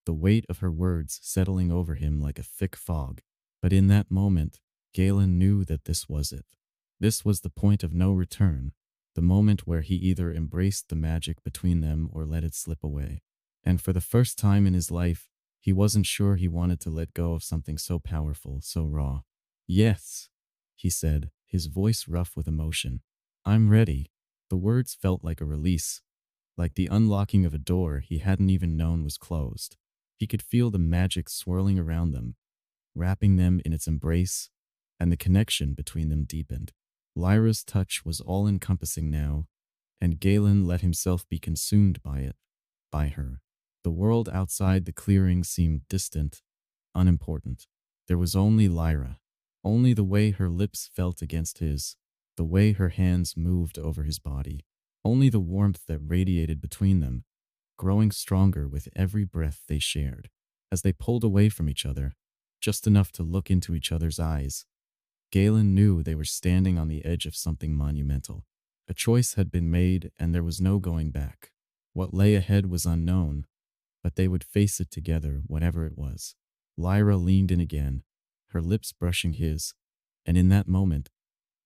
the weight of her words settling over him like a thick fog. But in that moment, Galen knew that this was it. This was the point of no return, the moment where he either embraced the magic between them or let it slip away. And for the first time in his life, he wasn't sure he wanted to let go of something so powerful, so raw. "Yes," he said, his voice rough with emotion. "I'm ready." The words felt like a release, like the unlocking of a door he hadn't even known was closed. He could feel the magic swirling around them, wrapping them in its embrace, and the connection between them deepened. Lyra's touch was all-encompassing now, and Galen let himself be consumed by it, by her. The world outside the clearing seemed distant, unimportant. There was only Lyra, only the way her lips felt against his, the way her hands moved over his body, only the warmth that radiated between them, growing stronger with every breath they shared. As they pulled away from each other, just enough to look into each other's eyes, Galen knew they were standing on the edge of something monumental. A choice had been made, and there was no going back. What lay ahead was unknown, but they would face it together, whatever it was. Lyra leaned in again, her lips brushing his, and in that moment,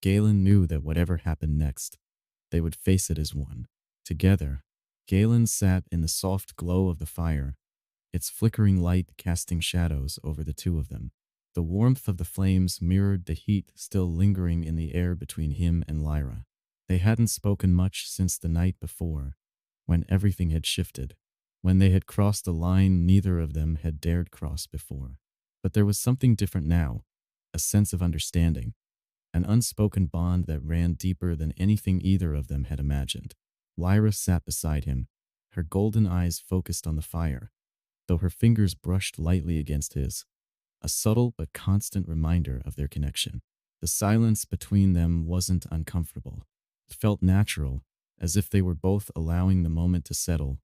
Galen knew that whatever happened next, they would face it as one. Together, Galen sat in the soft glow of the fire, its flickering light casting shadows over the two of them. The warmth of the flames mirrored the heat still lingering in the air between him and Lyra. They hadn't spoken much since the night before, when everything had shifted, when they had crossed a line neither of them had dared cross before. But there was something different now, a sense of understanding, an unspoken bond that ran deeper than anything either of them had imagined. Lyra sat beside him, her golden eyes focused on the fire, though her fingers brushed lightly against his. a subtle but constant reminder of their connection. The silence between them wasn't uncomfortable. It felt natural, as if they were both allowing the moment to settle,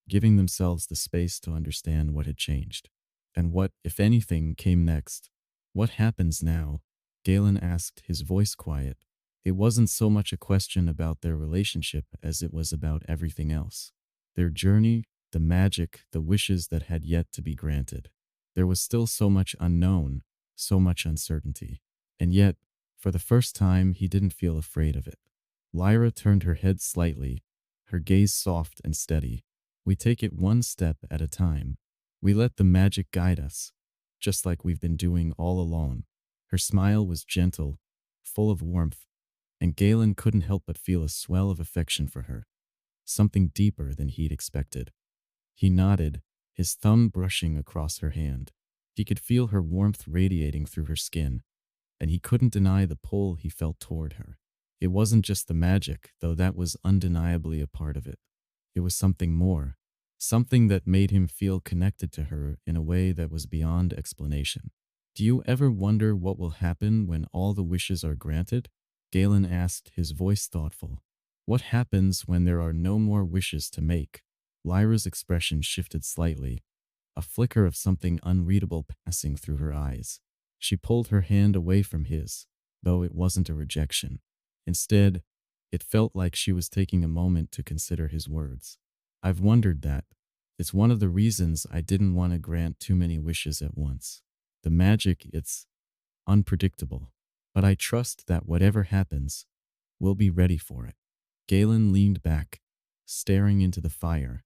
giving themselves the space to understand what had changed. And what, if anything, came next? What happens now? Galen asked, his voice quiet. It wasn't so much a question about their relationship as it was about everything else. Their journey, the magic, the wishes that had yet to be granted. There was still so much unknown, so much uncertainty. And yet, for the first time, he didn't feel afraid of it. Lyra turned her head slightly, her gaze soft and steady. We take it one step at a time. We let the magic guide us, just like we've been doing all along. Her smile was gentle, full of warmth, and Galen couldn't help but feel a swell of affection for her, something deeper than he'd expected. He nodded, his thumb brushing across her hand. He could feel her warmth radiating through her skin, and he couldn't deny the pull he felt toward her. It wasn't just the magic, though that was undeniably a part of it. It was something more, something that made him feel connected to her in a way that was beyond explanation. Do you ever wonder what will happen when all the wishes are granted? Galen asked, his voice thoughtful. What happens when there are no more wishes to make? Lyra's expression shifted slightly, a flicker of something unreadable passing through her eyes. She pulled her hand away from his, though it wasn't a rejection. Instead, it felt like she was taking a moment to consider his words. I've wondered that. It's one of the reasons I didn't want to grant too many wishes at once. The magic, it's unpredictable. But I trust that whatever happens, we'll be ready for it. Galen leaned back, staring into the fire,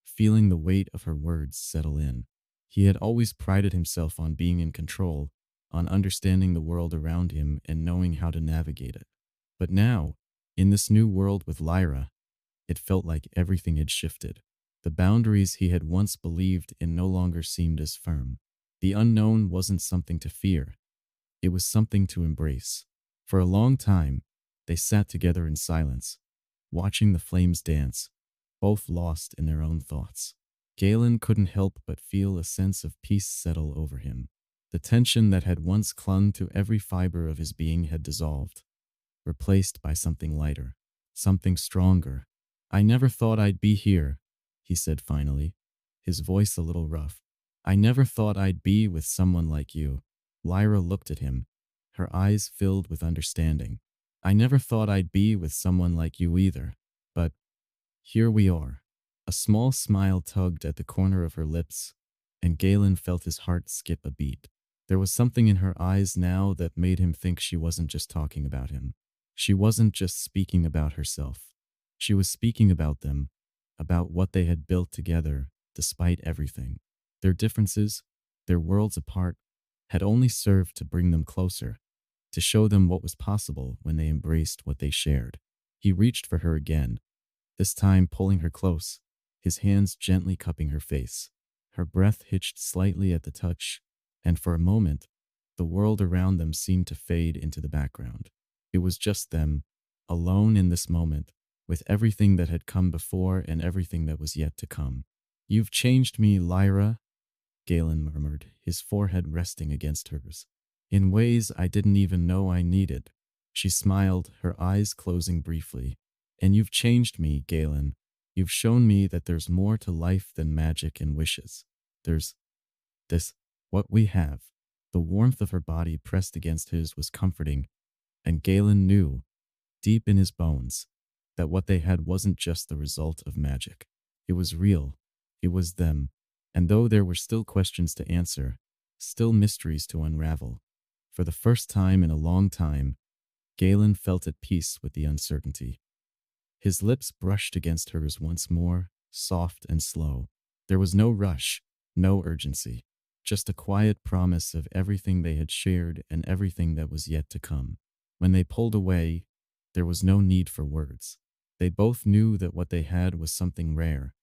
feeling the weight of her words settle in. He had always prided himself on being in control, on understanding the world around him and knowing how to navigate it. But now, in this new world with Lyra, it felt like everything had shifted. The boundaries he had once believed in no longer seemed as firm. The unknown wasn't something to fear. It was something to embrace. For a long time, they sat together in silence, watching the flames dance, both lost in their own thoughts. Galen couldn't help but feel a sense of peace settle over him. The tension that had once clung to every fiber of his being had dissolved, replaced by something lighter, something stronger. I never thought I'd be here, he said finally, his voice a little rough. I never thought I'd be with someone like you. Lyra looked at him, her eyes filled with understanding. I never thought I'd be with someone like you either, but here we are. A small smile tugged at the corner of her lips, and Galen felt his heart skip a beat. There was something in her eyes now that made him think she wasn't just talking about him. She wasn't just speaking about herself. She was speaking about them, about what they had built together, despite everything. Their differences, their worlds apart, had only served to bring them closer, to show them what was possible when they embraced what they shared. He reached for her again, this time pulling her close, his hands gently cupping her face. Her breath hitched slightly at the touch, and for a moment, the world around them seemed to fade into the background. It was just them, alone in this moment, with everything that had come before and everything that was yet to come. You've changed me, Lyra, Galen murmured, his forehead resting against hers. In ways I didn't even know I needed. She smiled, her eyes closing briefly. And you've changed me, Galen. You've shown me that there's more to life than magic and wishes. There's this, what we have. The warmth of her body pressed against his was comforting, and Galen knew, deep in his bones, that what they had wasn't just the result of magic. It was real. It was them. And though there were still questions to answer, still mysteries to unravel, for the first time in a long time, Galen felt at peace with the uncertainty. His lips brushed against hers once more, soft and slow. There was no rush, no urgency, just a quiet promise of everything they had shared and everything that was yet to come. When they pulled away, there was no need for words. They both knew that what they had was something rare,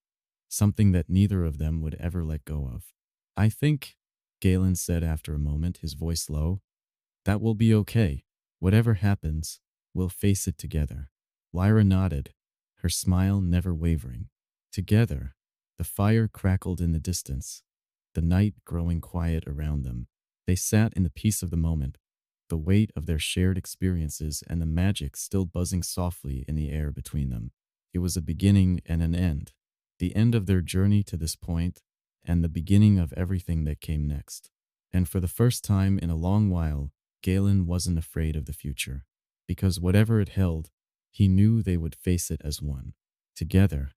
something that neither of them would ever let go of. I think, Galen said after a moment, his voice low, that will be okay. Whatever happens, we'll face it together. Lyra nodded, her smile never wavering. Together, the fire crackled in the distance, the night growing quiet around them. They sat in the peace of the moment, the weight of their shared experiences and the magic still buzzing softly in the air between them. It was a beginning and an end, the end of their journey to this point, and the beginning of everything that came next. And for the first time in a long while, Galen wasn't afraid of the future, because whatever it held, he knew they would face it as one, together,